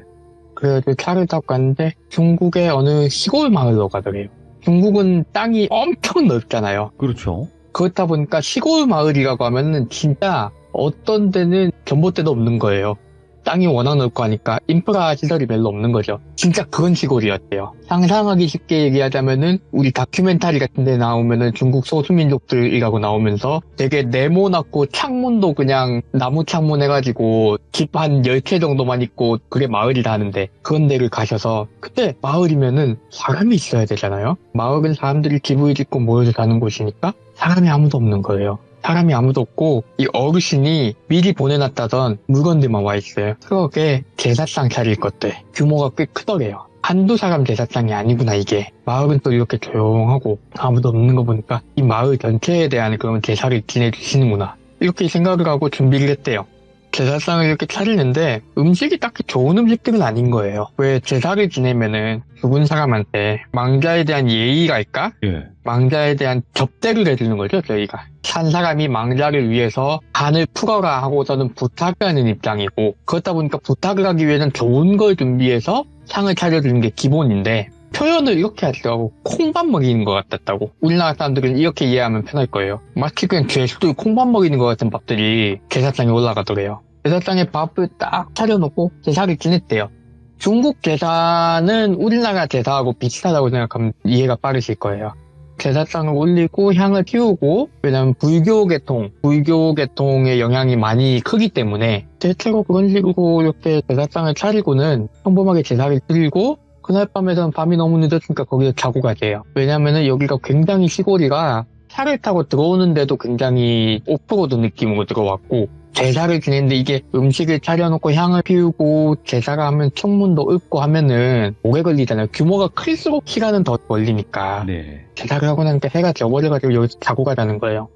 그래서 차를 타고 갔는데 중국의 어느 시골 마을로 가더래요. 중국은 땅이 엄청 넓잖아요. 그렇죠. 그렇다 보니까 시골 마을이라고 하면은 진짜 어떤 데는 전봇대도 없는 거예요. 땅이 워낙 넓고 하니까 인프라 시설이 별로 없는 거죠. 진짜 그런 시골이었대요. 상상하기 쉽게 얘기하자면은 우리 다큐멘터리 같은 데 나오면은 중국 소수민족들이라고 나오면서 되게 네모났고 창문도 그냥 나무 창문 해가지고 집 한 10채 정도만 있고 그게 마을이라 하는데 그런 데를 가셔서 그때 마을이면은 사람이 있어야 되잖아요. 마을은 사람들이 집을 짓고 모여서 사는 곳이니까 사람이 아무도 없는 거예요. 사람이 아무도 없고 이 어르신이 미리 보내놨다던 물건들만 와 있어요. 트럭에 제사상 차릴 것들 규모가 꽤 크더래요. 한두 사람 제사상이 아니구나 이게. 마을은 또 이렇게 조용하고 아무도 없는 거 보니까 이 마을 전체에 대한 그런 제사를 지내주시는구나 이렇게 생각을 하고 준비를 했대요. 제사상을 이렇게 차리는데 음식이 딱히 좋은 음식들은 아닌 거예요. 왜 제사를 지내면은 죽은 사람한테 망자에 대한 예의랄까? 예. 망자에 대한 접대를 해주는 거죠, 저희가. 산 사람이 망자를 위해서 간을 풀어라 하고서는 부탁을 하는 입장이고, 그렇다 보니까 부탁을 하기 위해서는 좋은 걸 준비해서 상을 차려주는 게 기본인데, 표현을 이렇게 하더라고. 콩밥 먹이는 것 같았다고. 우리나라 사람들은 이렇게 이해하면 편할 거예요. 마치 그냥 죄수들 콩밥 먹이는 것 같은 밥들이 제사상에 올라가더래요. 제사상에 밥을 딱 차려놓고 제사를 지냈대요. 중국 제사는 우리나라 제사하고 비슷하다고 생각하면 이해가 빠르실 거예요. 제사상을 올리고 향을 피우고, 왜냐면 불교 계통의 영향이 많이 크기 때문에 대체로 그런 식으로 이렇게 제사상을 차리고는 평범하게 제사를 드리고 그날 밤에는 밤이 너무 늦었으니까 거기서 자고 가세요. 왜냐면은 여기가 굉장히 시골이라 차를 타고 들어오는데도 굉장히 오프로드 느낌으로 들어왔고 제사를 지내는데 이게 음식을 차려놓고 향을 피우고 제사를 하면 청문도 읊고 하면은 오래 걸리잖아요. 규모가 클수록 시간은 더 걸리니까. 네. 제사를 하고 나니까 해가 져버려가지고 여기서 자고 가자는 거예요.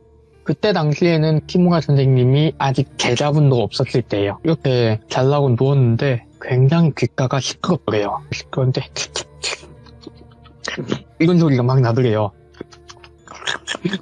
그때 당시에는 키무라 선생님이 아직 제자분도 없었을 때예요. 이렇게 잘라고 누웠는데 굉장히 귓가가 시끄럽더래요. 시끄러운데 이런 소리가 막 나더래요.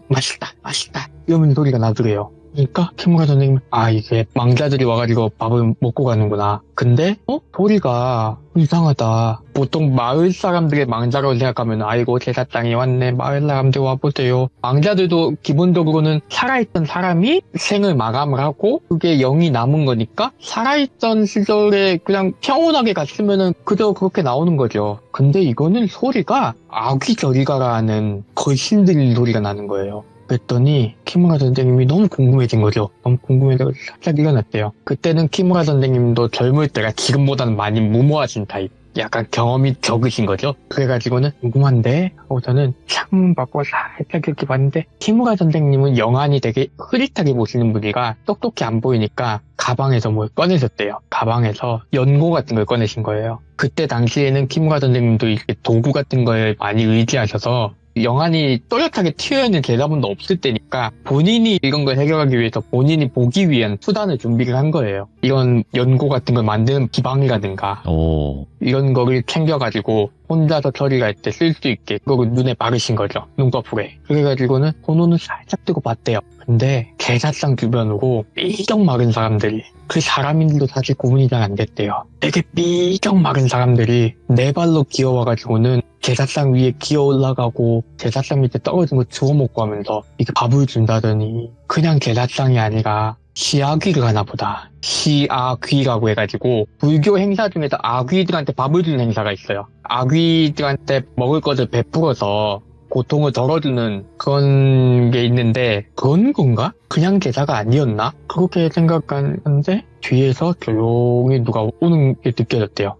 맛있다 이런 소리가 나더래요. 그러니까 키무라 선생님, 이게 망자들이 와가지고 밥을 먹고 가는구나. 근데 소리가 이상하다. 보통 마을 사람들의 망자라고 생각하면 아이고 제사장이 왔네, 마을 사람들 와보세요. 망자들도 기본적으로는 살아있던 사람이 생을 마감을 하고 그게 영이 남은 거니까 살아있던 시절에 그냥 평온하게 갔으면은 그저 그렇게 나오는 거죠. 근데 이거는 소리가 아귀 저리 가라는 거신 들리는 소리가 나는 거예요. 그랬더니 키무라 선생님이 너무 궁금해진 거죠. 너무 궁금해서 살짝 일어났대요. 그때는 키무라 선생님도 젊을 때가 지금보다는 많이 무모하신 타입. 약간 경험이 적으신 거죠. 그래가지고는 궁금한데 하고 저는 창문 밖으로 살짝 이렇게 봤는데 키무라 선생님은 영안이 되게 흐릿하게 보시는 분이라 똑똑히 안 보이니까 가방에서 뭘 꺼내셨대요. 가방에서 연고 같은 걸 꺼내신 거예요. 그때 당시에는 키무라 선생님도 이렇게 도구 같은 걸 많이 의지하셔서 영안이 또렷하게 튀어있는 대사본도 없을 때니까 본인이 이런 걸 해결하기 위해서 본인이 보기 위한 수단을 준비를 한 거예요. 이런 연고 같은 걸 만드는 기방이라든가 오. 이런 거를 챙겨가지고 혼자서 처리할 때 쓸 수 있게 그걸 눈에 바르신 거죠. 눈꺼풀에. 그래가지고는 번호는 살짝 뜨고 봤대요. 근데 제사상 주변으로 삐쩍 마른 사람들이, 그 사람인지도 사실 구분이 잘 안 됐대요. 되게 삐쩍 마른 사람들이 네 발로 기어와가지고는 제사상 위에 기어 올라가고 제사상 밑에 떨어진 거 주워 먹고 하면서 이게 밥을 준다더니 그냥 제사상이 아니라 시아귀를 하나 보다. 시아귀라고 해가지고 불교 행사 중에서 아귀들한테 밥을 주는 행사가 있어요. 아귀들한테 먹을 것을 베풀어서 고통을 덜어주는 그런 게 있는데 그런 건가? 그냥 제사가 아니었나? 그렇게 생각하는데 뒤에서 조용히 누가 오는 게 느껴졌대요.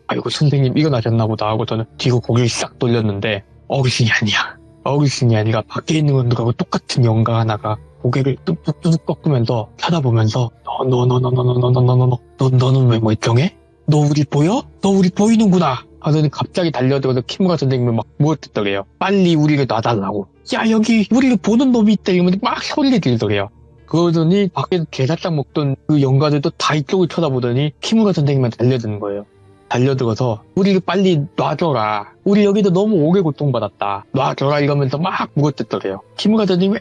아이고 선생님 일어나셨나 보다 하고 저는 뒤로 고개를 싹 돌렸는데 어르신이 아니야. 어르신이 아니라 밖에 있는 분들하고 똑같은 영가 하나가 고개를 뚝뚝뚝 꺾으면서 쳐다보면서 너는 왜 멀쩡해? 너 우리 보여? 너 우리 보이는구나 하더니 갑자기 달려들어서 키무라 선생님을 막 물어뜯더래요. 빨리 우리를 놔달라고. 야 여기 우리를 보는 놈이 있다 이러면서 막 소리를 지르더래요. 그러더니 밖에서 게살짝 먹던 그 영가들도 다 이쪽을 쳐다보더니 키무라 선생님만 달려드는 거예요. 달려들어서 우리를 빨리 놔줘라. 우리 여기도 너무 오래 고통받았다. 놔줘라 이러면서 막 물어뜯더래요. 키무라 선생님이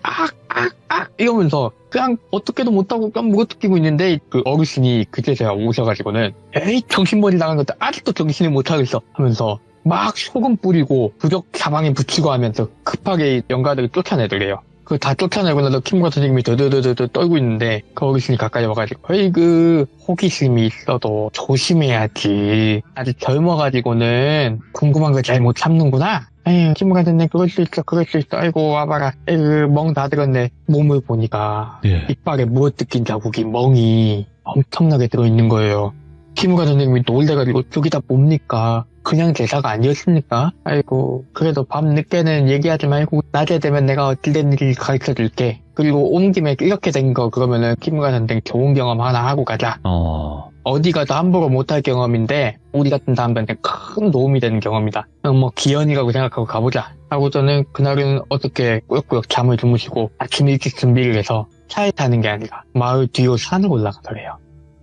이러면서 그냥 어떻게도 못하고 그냥 물어뜯기고 있는데 그 어르신이 그제서야 오셔가지고는 에이 정신머리 나간 것들 아직도 정신을 못 차리겠어 하면서 막 소금 뿌리고 부적 가방에 붙이고 하면서 급하게 영가들을 쫓아내더래요. 그 다 쫓아내고 나서 키무라 선생님이 더더더더 떨고 있는데 그 어르신이 가까이 와가지고 어이구 호기심이 있어도 조심해야지. 아직 젊어가지고는 궁금한 걸 잘 못 참는구나. 에휴 키무라 선생님 그럴 수 있어 그럴 수 있어. 아이고 와봐라. 에휴 멍 다 들었네. 몸을 보니까 이빨에 물어뜯긴 자국이 멍이 엄청나게 들어있는 거예요. 키무라 선생님이 놀래가지고 저기다 뭡니까? 그냥 제사가 아니었습니까? 아이고 그래도 밤 늦게는 얘기하지 말고 낮에 되면 내가 어찌 됐는지 가르쳐줄게. 그리고 온 김에 이렇게 된 거 그러면은 키무라 선생 좋은 경험 하나 하고 가자. 어디 가도 함부로 못할 경험인데 우리 같은 사람들한테 큰 도움이 되는 경험이다. 뭐 기연이라고 생각하고 가보자. 하고 저는 그날은 어떻게 꾸역꾸역 잠을 주무시고 아침 일찍 준비를 해서 차에 타는 게 아니라 마을 뒤로 산을 올라가더래요.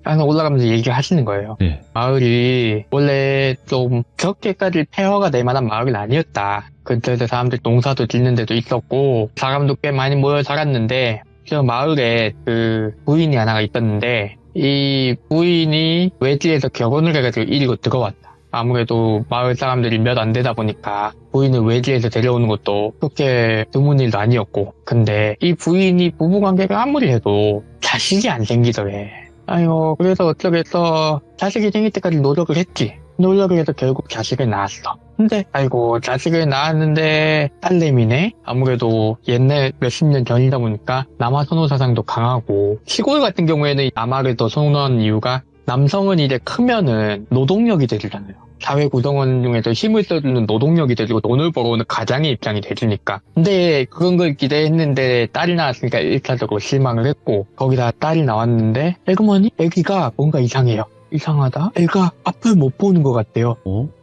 산을 올라가면서 얘기를 하시는 거예요. 네. 마을이 원래 좀 그렇게까지 폐허가 될 만한 마을은 아니었다. 근처에서 사람들 농사도 짓는 데도 있었고 사람도 꽤 많이 모여 살았는데 저 마을에 그 부인이 하나가 있었는데 이 부인이 외지에서 결혼을 해가지고 이리로 들어왔다. 아무래도 마을 사람들이 몇 안 되다 보니까 부인을 외지에서 데려오는 것도 그렇게 드문 일도 아니었고 근데 이 부인이 부부관계가 아무리 해도 자식이 안 생기더래. 아이고 그래서 어쩌겠어. 자식이 생길 때까지 노력을 했지. 노력을 해서 결국 자식을 낳았어. 근데 아이고 자식을 낳았는데 딸내미네. 아무래도 옛날 몇십 년 전이다 보니까 남아 선호 사상도 강하고 시골 같은 경우에는 남아를 더 선호하는 이유가 남성은 이제 크면은 노동력이 되잖아요. 사회 구성원 중에서 힘을 써주는 노동력이 되고 돈을 벌어오는 가장의 입장이 되주니까. 근데 그런 걸 기대했는데 딸이 나왔으니까 1차적으로 실망을 했고 거기다 딸이 나왔는데 에그머니? 애기가 뭔가 이상해요. 이상하다? 애가 앞을 못 보는 것 같대요.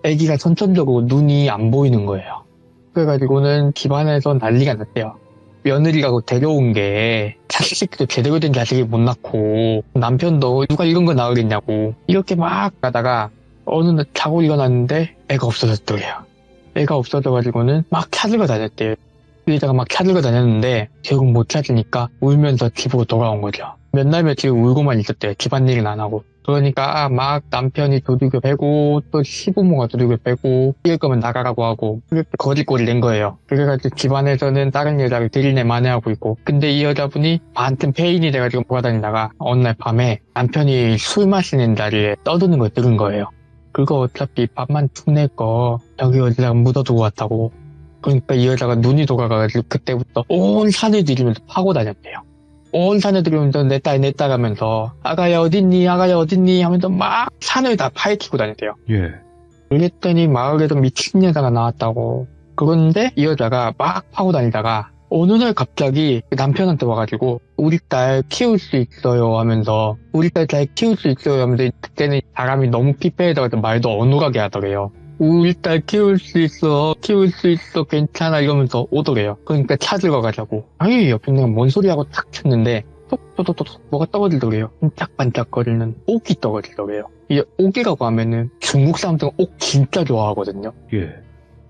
애기가 선천적으로 눈이 안 보이는 거예요. 그래가지고는 집안에서 난리가 났대요. 며느리라고 데려온 게 자식도 제대로 된 자식이 못 낳고 남편도 누가 이런 거 낳으겠냐고 이렇게 막 가다가 어느 날 자고 일어났는데 애가 없어졌더래요. 애가 없어져가지고는 막 찾으러 다녔대요. 그 여자가 막 찾으러 다녔는데 결국 못 찾으니까 울면서 집으로 돌아온 거죠. 몇 날 며칠 울고만 있었대요. 집안일은 안 하고. 그러니까 막 남편이 두들겨 패고 또 시부모가 두들겨 패고 이럴 거면 나가라고 하고 그렇게 거짓골을 낸 거예요. 그래가지고 집안에서는 다른 여자를 들이내 만회하고 있고, 근데 이 여자분이 반쯤 폐인이 돼가지고 돌아다니다가 어느 날 밤에 남편이 술 마시는 자리에 떠드는 걸 들은 거예요. 그거 어차피 밥만 툭 낼 거 저기 어디다가 묻어두고 왔다고. 그러니까 이 여자가 눈이 돌아가가지고 그때부터 온 산을 들이면서 파고 다녔대요. 온 산을 들이면서 내 딸 하면서 아가야 어딨니 아가야 어딨니 하면서 막 산을 다 파헤치고 다녔대요. 예. 그랬더니 마을에서 미친 여자가 나왔다고. 그런데 이 여자가 막 파고 다니다가 어느 날 갑자기 남편한테 와가지고 우리 딸 키울 수 있어요 하면서 우리 딸 잘 키울 수 있어요 하면서 그때는 사람이 너무 피폐해져서 말도 어눌하게 하더래요. 우리 딸 키울 수 있어 괜찮아 이러면서 오더래요. 그러니까 찾으러 가자고. 아니 옆에 내가 뭔 소리하고 탁 쳤는데 톡톡톡톡 뭐가 떨어지더래요. 반짝반짝거리는 옥이 떨어지더래요. 이게 옥이라고 하면은 중국 사람들은 옥 진짜 좋아하거든요. 예.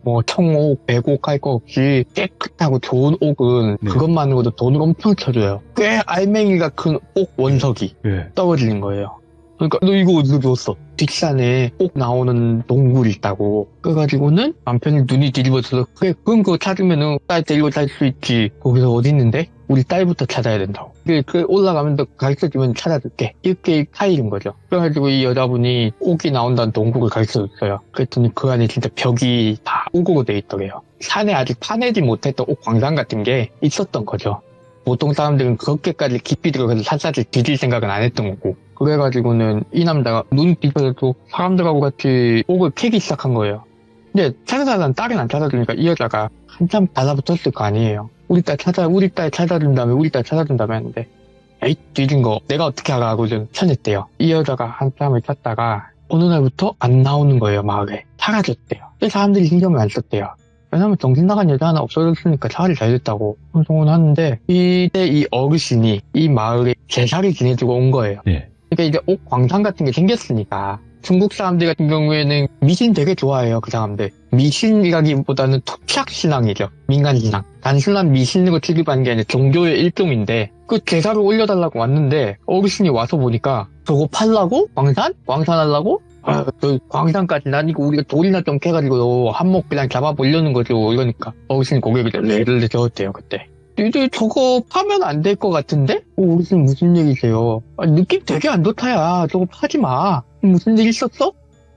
뭐 청옥, 백옥 할 거 없이 깨끗하고 좋은 옥은 네. 그것만으로도 돈을 엄청 쳐줘요. 꽤 알맹이가 큰 옥 원석이 예. 떨어지는 거예요. 그러니까 너 이거 어디서 줬어? 뒷산에 옥 나오는 동굴이 있다고. 그래가지고는 남편이 눈이 뒤집어져서 그래 그럼 그거 찾으면은 딸 데리고 살 수 있지. 거기서 어디 있는데? 우리 딸부터 찾아야 된다고. 그 올라가면서 가르쳐주면 찾아줄게. 이렇게 타일인 거죠. 그래가지고 이 여자분이 옥이 나온다는 동굴을 가르쳐줬어요. 그랬더니 그 안에 진짜 벽이 다 옥으로 돼 있더래요. 산에 아직 파내지 못했던 옥 광산 같은 게 있었던 거죠. 보통 사람들은 그렇게까지 깊이 들어가서 산사를 뒤질 생각은 안 했던 거고. 그래가지고는 이 남자가 눈 뒤집어져도 사람들하고 같이 옥을 캐기 시작한 거예요. 근데 찾아달라는 딸은 안 찾아주니까 이 여자가 한참 달라붙었을 거 아니에요. 우리 딸 찾아준다며 했는데 에이 뒤진 거 내가 어떻게 알아 하고 좀 쳐냈대요. 이 여자가 한참을 찾다가 어느 날부터 안 나오는 거예요. 마을에 사라졌대요. 근데 사람들이 신경을 안 썼대요. 왜냐면 정신 나간 여자 하나 없어졌으니까 차라리 잘 됐다고 소송을 하는데, 이때 이 어르신이 이 마을에 제사를 지내주고 온 거예요. 예. 그러니까 이제 옥 광산 같은 게 생겼으니까. 중국 사람들 같은 경우에는 미신 되게 좋아해요. 그 사람들 미신이라기보다는 토착신앙이죠. 민간신앙. 단순한 미신으로 취급하는 게 아니라 종교의 일종인데, 그 제사를 올려달라고 왔는데 어르신이 와서 보니까 저거 팔라고? 광산하려고? 그 광산까지는 아니고 우리가 돌이나 좀 캐가지고 한몫 그냥 잡아보려는 거죠. 이러니까 어르신이 고개를 레를 저었대요. 그때 이제 저거 파면 안 될 것 같은데? 어르신 무슨 얘기세요? 느낌 되게 안 좋다야. 저거 파지 마. 무슨 일 있었어?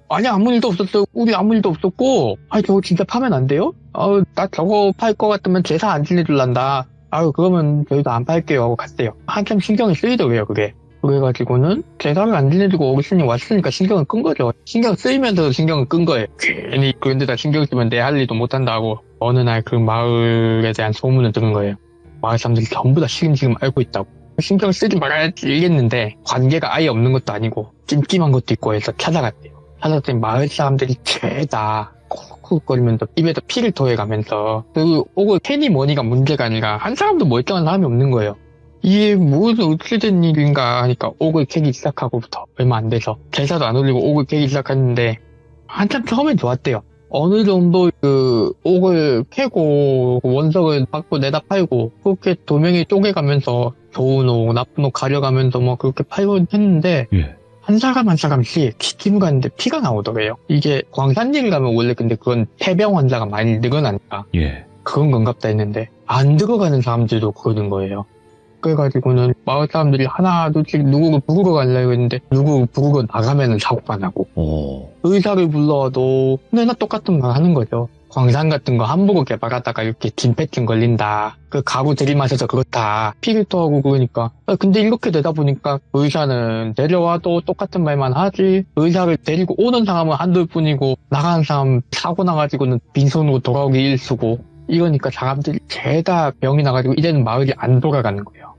아니 아무 일도 없었어. 우리 아무 일도 없었고. 저거 진짜 파면 안 돼요? 나 저거 팔 것 같으면 제사 안 지내줄란다. 그러면 저희도 안 팔게요 하고 갔대요. 한참 신경이 쓰이더래요 그게. 그래가지고는 제사를 안 지내주고 어르신이 왔으니까 신경을 끈 거죠. 신경 쓰이면서도 신경을 끈 거예요. 괜히 그런데다 신경 쓰면 내 할 일도 못한다 하고. 어느 날 그 마을에 대한 소문을 들은 거예요. 마을 사람들이 전부 다 지금 알고 있다고. 신경 쓰지 말아야지 이랬는데 관계가 아예 없는 것도 아니고 찜찜한 것도 있고 해서 찾아갔대요. 찾아갔더니 마을 사람들이 죄다 쿡쿡거리면서 입에서 피를 토해가면서 그 옥을 캐니 뭐니가 문제가 아니라 한 사람도 멀쩡한 사람이 없는 거예요. 이게 무슨 어떻게 된 일인가 하니까 옥을 캐기 시작하고부터 얼마 안 돼서 제사도 안 올리고 옥을 캐기 시작했는데 한참 처음엔 좋았대요. 어느 정도 그 옥을 캐고 원석을 받고 내다 팔고 그렇게 도명이 쪼개가면서 좋은 옥 나쁜 옥 가려가면서 뭐 그렇게 팔고 했는데 예. 한 사람 한 사람씩 지킴 가는데 피가 나오더래요. 이게 광산일 가면 원래 근데 그건 폐병 환자가 많이 늘어나니까 예. 그건 건갑다 했는데 안 들어가는 사람들도 그러는 거예요. 그래가지고는 마을 사람들이 하나 둘씩 누구를 부르러 가려고 했는데 누구 부르러 나가면은 사고가 나고 의사를 불러도 맨날 똑같은 말 하는 거죠. 광산 같은 거 함부로 개발하다가 이렇게 진폐증 걸린다. 그 가구 들이마셔서 그렇다. 피를 토하고 그러니까. 근데 이렇게 되다 보니까 의사는 데려와도 똑같은 말만 하지. 의사를 데리고 오는 사람은 한둘 뿐이고 나가는 사람 사고 나가지고는 빈손으로 돌아오기 일쑤고. 이러니까 사람들이 죄다 병이 나가지고 이제는 마을이 안 돌아가는 거예요.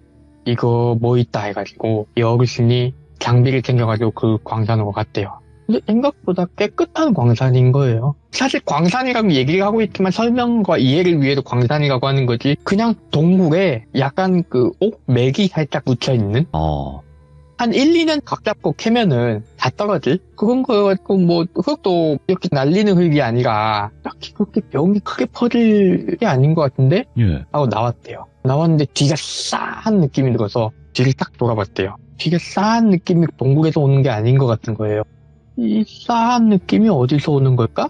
이거 뭐 있다 해가지고 이 어르신이 장비를 챙겨가지고 그 광산으로 갔대요. 근데 생각보다 깨끗한 광산인 거예요. 사실 광산이라고 얘기를 하고 있지만 설명과 이해를 위해서 광산이라고 하는 거지. 그냥 동굴에 약간 그 옥맥이 살짝 묻혀있는? 한 1, 2년 각 잡고 캐면은 다 떨어질? 그런 거여가지고 뭐 흙도 이렇게 날리는 흙이 아니라 딱히 그렇게 병이 크게 퍼질 게 아닌 것 같은데? 예. 하고 나왔대요. 나왔는데 뒤가 싸한 느낌이 들어서 뒤를 딱 돌아봤대요. 뒤가 싸한 느낌이 동굴에서 오는 게 아닌 것 같은 거예요. 이 싸한 느낌이 어디서 오는 걸까?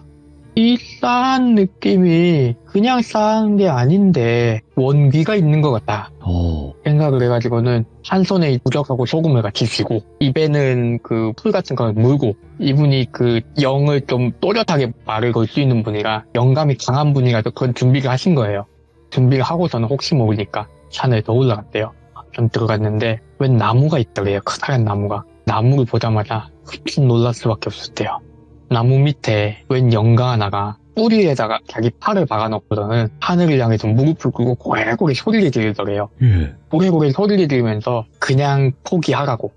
이 싸한 느낌이 그냥 싸한 게 아닌데 원귀가 있는 것 같다 오. 생각을 해가지고는 한 손에 부적하고 소금을 같이 쥐고 입에는 그 풀 같은 걸 물고, 이분이 그 영을 좀 또렷하게 말을 걸 수 있는 분이라 영감이 강한 분이라서 그런 준비를 하신 거예요. 준비를 하고서는 혹시 모르니까 산을 더 올라갔대요. 좀 들어갔는데 웬 나무가 있더래요. 커다란 나무가. 나무를 보자마자 흠칫 놀랄 수밖에 없었대요. 나무 밑에 웬 영가 하나가 뿌리에다가 자기 팔을 박아놓고서는 하늘을 향해서 무릎을 꿇고 고래고래 소리를 지르더래요. 예. 고래고래 소리를 지르면서 그냥 포기하고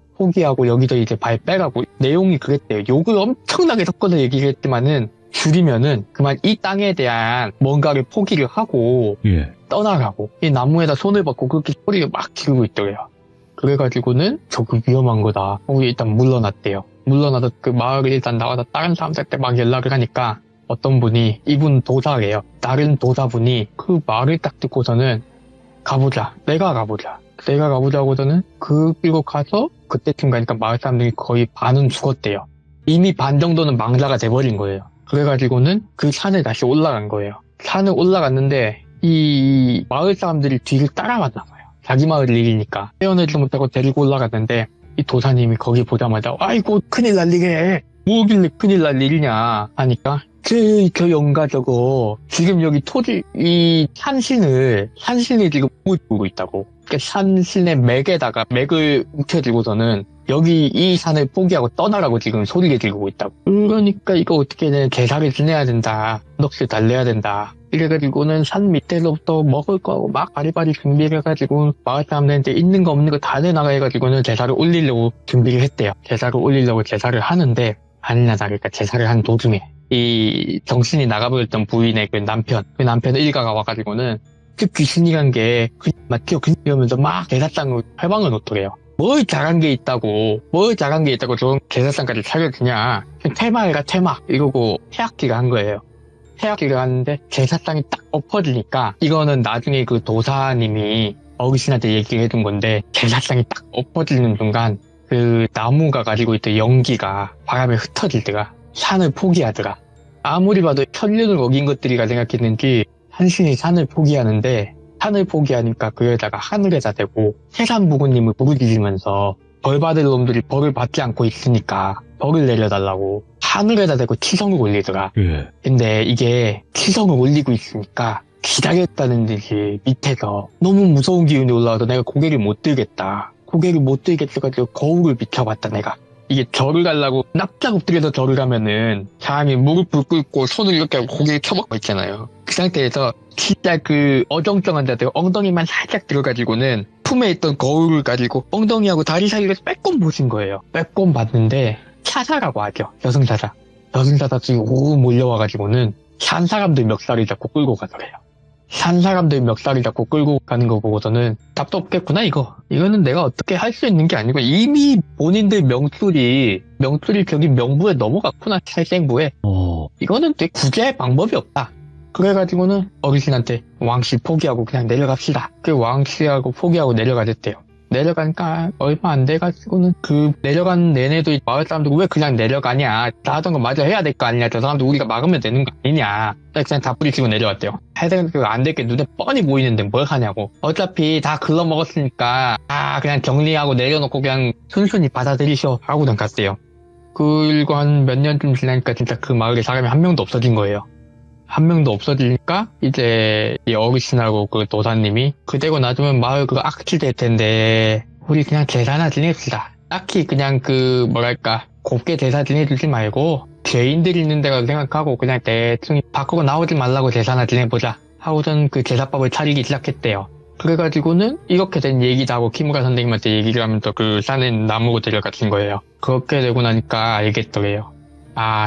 여기서 이제 발 빼라고 내용이 그랬대요. 욕을 엄청나게 섞어서 얘기를 했지만은 줄이면은 그만 이 땅에 대한 뭔가를 포기를 하고 예. 떠나가고 이 나무에다 손을 받고 그렇게 소리를 막 지르고 있더래요. 그래가지고는 저거 위험한 거다. 일단 물러났대요. 물러나서 그 마을을 일단 나와서 다른 사람들한테 막 연락을 하니까 어떤 분이, 이분 도사래요. 다른 도사분이 그 말을 딱 듣고서는 가보자. 내가 가보자고서는 그 끌고 가서 그때쯤 가니까 마을 사람들이 거의 반은 죽었대요. 이미 반 정도는 망자가 돼버린 거예요. 그래가지고는 그 산을 다시 올라간 거예요. 산을 올라갔는데 이 마을 사람들이 뒤를 따라갔나 봐요. 자기 마을을 이기니까 헤어내지 못하고 데리고 올라갔는데 이 도사님이 거기 보자마자 아이고 큰일 날 일이래. 뭐길래 큰일 날 일이냐 하니까 저 영가 저거 지금 여기 토지 이 산신을 지금 보고 있다고. 그러니까 산신의 맥에다가 맥을 움켜쥐고서는 여기 이 산을 포기하고 떠나라고 지금 소리를 지르고 있다고. 그러니까 이거 어떻게든 제사를 지내야 된다. 넋을 달래야 된다. 이래가지고는 산 밑에서부터 먹을 거하고 막 바리바리 준비를 해가지고 마을 사람들한테 있는 거 없는 거 다 내나가 해가지고는 제사를 올리려고 준비를 했대요. 제사를 올리려고 제사를 하는데 아니나 다를까 제사를 한 도중에 이 정신이 나가버렸던 부인의 그 남편 일가가 와가지고는 그 귀신이란 게 맞죠? 이러면서 막 제사상을 해방을 놓더래요. 뭘 잘한 게 있다고 저런 제사상까지 차려주냐. 테마가 테마 이러고 태학기가 한 거예요. 태학기를 하는데 제사상이 딱 엎어지니까 이거는 나중에 그 도사님이 어르신한테 얘기를 해준 건데 제사상이 딱 엎어지는 순간 그 나무가 가지고 있던 연기가 바람에 흩어지더라. 산을 포기하더라. 아무리 봐도 천륜을 어긴 것들이라 생각했는지 한신이 산을 포기하는데 산을 포기하니까 그 여자가 하늘에다 대고 해산부구님을 부르짖으면서 벌 받을 놈들이 벌을 받지 않고 있으니까 벌을 내려달라고 하늘에다 대고 치성을 올리더라. 예. 근데 이게 치성을 올리고 있으니까 기다렸다는 듯이 밑에서 너무 무서운 기운이 올라와서 내가 고개를 못 들겠다. 가지고 거울을 비춰봤다 내가. 이게 절을 가려고 납작 엎드려서 절을 가면은 사람이 무릎을 꿇고 손을 이렇게 하고 고개를 켜박고 있잖아요. 그 상태에서 진짜 그 어정쩡한 자세가 엉덩이만 살짝 들어가지고는 품에 있던 거울을 가지고 엉덩이하고 다리 사이를 빼꼼 보신 거예요. 빼꼼 봤는데 차사라고 하죠. 여승사자 지금 오 몰려와가지고는 산 사람들 멱살을 잡고 끌고 가더래요. 산 사람들 멱살을 잡고 끌고 가는 거 보고서는 답도 없겠구나 이거. 이거는 내가 어떻게 할 수 있는 게 아니고 이미 본인들 명줄이 저기 명부에 넘어갔구나. 살생부에. 이거는 되게 구제할 방법이 없다. 그래가지고는 어르신한테 왕씨 포기하고 그냥 내려갑시다. 그 왕씨하고 포기하고 내려가셨대요. 내려가니까 얼마 안 돼가지고는 그 내려간 내내도 마을 사람들 왜 그냥 내려가냐. 다 하던 거 마저 해야 될 거 아니냐. 저 사람들 우리가 막으면 되는 거 아니냐. 그냥 다 뿌리치고 내려왔대요. 해당도 안 될 게 눈에 뻔히 보이는데 뭘 하냐고. 어차피 다 글러먹었으니까 그냥 정리하고 내려놓고 그냥 순순히 받아들이셔 하고는 갔대요. 그리고 한 몇 년쯤 지나니까 진짜 그 마을에 사람이 한 명도 없어진 거예요. 한 명도 없어지니까 이제 이 어르신하고 그 도사님이 그대고 놔두면 마을 그거 악취될 텐데 우리 그냥 제사나 지냅시다. 딱히 그냥 그 뭐랄까 곱게 제사 지내주지 말고 죄인들 있는 데가 생각하고 그냥 대충 밖으로 나오지 말라고 제사나 지내보자 하고선 그 제사법을 차리기 시작했대요. 그래가지고는 이렇게 된 얘기다 하고 키무라 선생님한테 얘기를 하면서 그 산에 나무로 데려가신 거예요. 그렇게 되고 나니까 알겠더래요.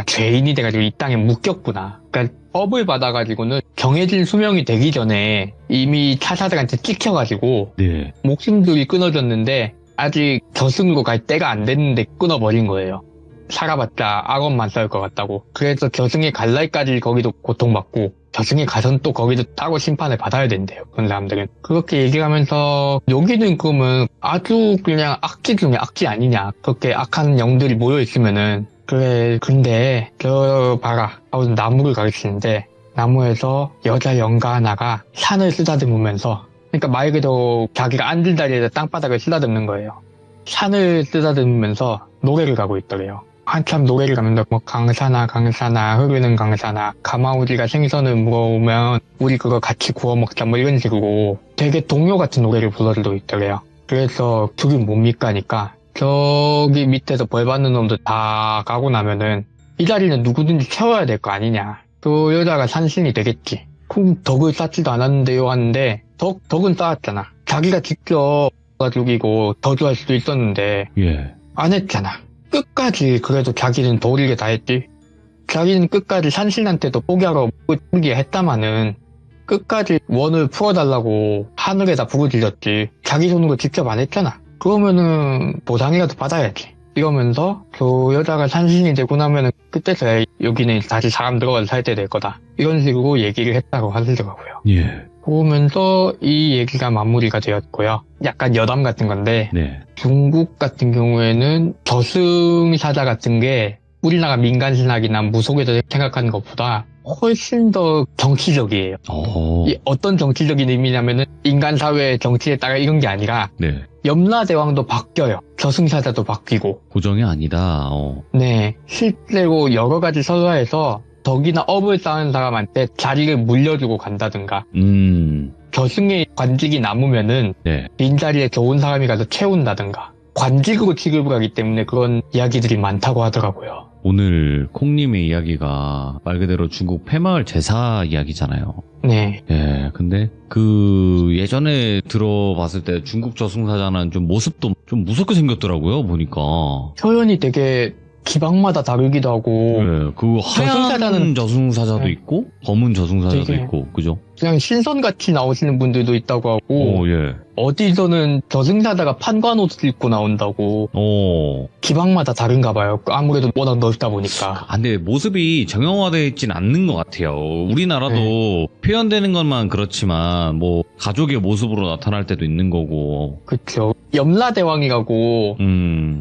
죄인이 돼가지고 이 땅에 묶였구나. 그러니까 법을 받아가지고는 정해진 수명이 되기 전에 이미 차사들한테 찍혀가지고 네. 목숨들이 끊어졌는데 아직 저승으로 갈 때가 안 됐는데 끊어버린 거예요. 살아봤자 악업만 쌓을 것 같다고. 그래서 저승에 갈 날까지 거기도 고통받고 저승에 가선 또 거기도 따로 심판을 받아야 된대요. 그런 사람들은. 그렇게 얘기하면서 여기는 그러면 아주 그냥 악취 중에 악취 아니냐. 그렇게 악한 영들이 모여있으면은 그래 근데 저 봐라 하고 나무를 가르치는데 나무에서 여자 영가 하나가 산을 쓰다듬으면서 그러니까 말 그대로 자기가 앉은 자리에서 땅바닥을 쓰다듬는 거예요. 산을 쓰다듬으면서 노래를 가고 있더래요. 한참 노래를 가면서 뭐 강산아 강산아 흐르는 강산아 가마우리가 생선을 물어오면 우리 그거 같이 구워 먹자 뭐 이런 식으로 되게 동요 같은 노래를 불러주고 있더래요. 그래서 그게 뭡니까 하니까 저기 밑에서 벌 받는 놈들 다 가고 나면은 이 자리는 누구든지 채워야 될 거 아니냐. 그 여자가 산신이 되겠지. 그럼 덕을 쌓지도 않았는데요 하는데 덕은 쌓았잖아. 자기가 직접 죽이고 덕을 수도 있었는데 예. 안 했잖아. 끝까지 그래도 자기는 도리를 다 했지. 자기는 끝까지 산신한테도 포기하러 했다마는 끝까지 원을 풀어달라고 하늘에다 부르짖었지. 자기 손으로 직접 안 했잖아. 그러면은 보상이라도 받아야지. 이러면서 그 여자가 산신이 되고 나면은 그때서야 여기는 다시 사람 들어가서 살 때 될 거다. 이런 식으로 얘기를 했다고 하시더라고요. 예. 그러면서 이 얘기가 마무리가 되었고요. 약간 여담 같은 건데 네. 중국 같은 경우에는 저승사자 같은 게 우리나라 민간신학이나 무속에서 생각하는 것보다 훨씬 더 정치적이에요. 이 어떤 정치적인 의미냐면은 인간 사회의 정치에 따라 이런 게 아니라 네. 염라대왕도 바뀌어요. 저승사자도 바뀌고. 고정이 아니다. 네. 실제로 여러 가지 설화에서 덕이나 업을 쌓은 사람한테 자리를 물려주고 간다든가 저승의 관직이 남으면은 네. 빈자리에 좋은 사람이 가서 채운다든가 관직으로 취급을 하기 때문에 그런 이야기들이 많다고 하더라고요. 오늘 콩님의 이야기가 말 그대로 중국 폐마을 제사 이야기잖아요. 네. 예, 근데 그 예전에 들어봤을 때 중국 저승사자는 좀 모습도 좀 무섭게 생겼더라고요, 보니까. 표현이 되게 지방마다 다르기도 하고 예, 그 하얀 저승사자도 네. 있고 검은 저승사자도 되게 있고, 그죠? 그냥 신선같이 나오시는 분들도 있다고 하고 예. 어디서는 저승사자가 판관 옷을 입고 나온다고. 지방마다 다른가 봐요. 아무래도 워낙 넓다 보니까. 근데 모습이 정형화되어 있진 않는 것 같아요. 우리나라도 표현되는 것만 그렇지만 뭐 가족의 모습으로 나타날 때도 있는 거고. 그쵸. 염라대왕이라고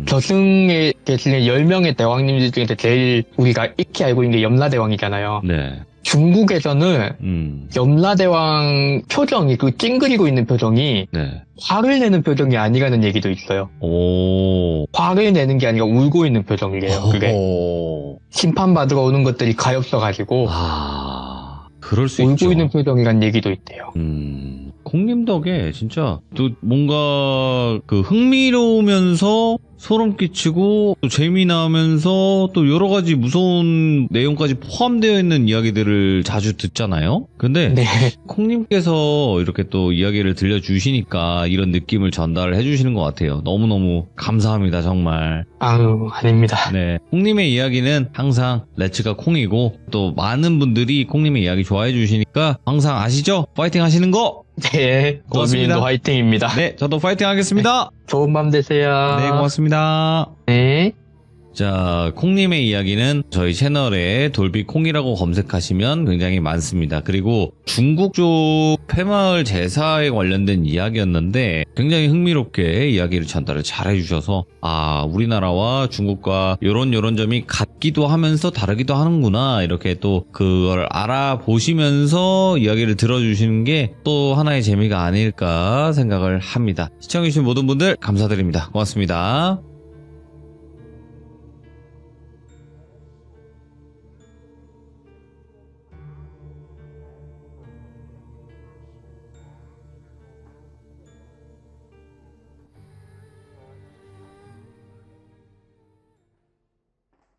저승에 계시는 10명의 대왕님들 중에서 제일 우리가 익히 알고 있는 게 염라대왕이잖아요. 네. 중국에서는 염라대왕 표정이 그 찡그리고 있는 표정이 네. 화를 내는 표정이 아니라는 얘기도 있어요. 화를 내는 게 아니라 울고 있는 표정이래요. 그게 심판받으러 오는 것들이 가엾어가지고 그럴 수 울고 있죠. 있는 표정이란 얘기도 있대요. 콩님 덕에 진짜 또 뭔가 그 흥미로우면서 소름 끼치고 또 재미나면서 또 여러 가지 무서운 내용까지 포함되어 있는 이야기들을 자주 듣잖아요. 근데 네. 콩님께서 이렇게 또 이야기를 들려주시니까 이런 느낌을 전달을 해주시는 것 같아요. 너무너무 감사합니다, 정말. 아유, 아닙니다. 네, 콩님의 이야기는 항상 레츠가 콩이고 또 많은 분들이 콩님의 이야기 좋아해 주시니까 항상 아시죠? 파이팅 하시는 거! 네, 고맙습니다. 고민도 화이팅입니다. 네, 저도 파이팅 하겠습니다. 좋은 밤 되세요. 네, 고맙습니다. 네. 자, 콩님의 이야기는 저희 채널에 돌비콩이라고 검색하시면 굉장히 많습니다. 그리고 중국 쪽 폐마을 제사에 관련된 이야기였는데 굉장히 흥미롭게 이야기를 전달을 잘 해주셔서 우리나라와 중국과 요런 점이 같기도 하면서 다르기도 하는구나, 이렇게 또 그걸 알아보시면서 이야기를 들어주시는 게 또 하나의 재미가 아닐까 생각을 합니다. 시청해주신 모든 분들 감사드립니다. 고맙습니다.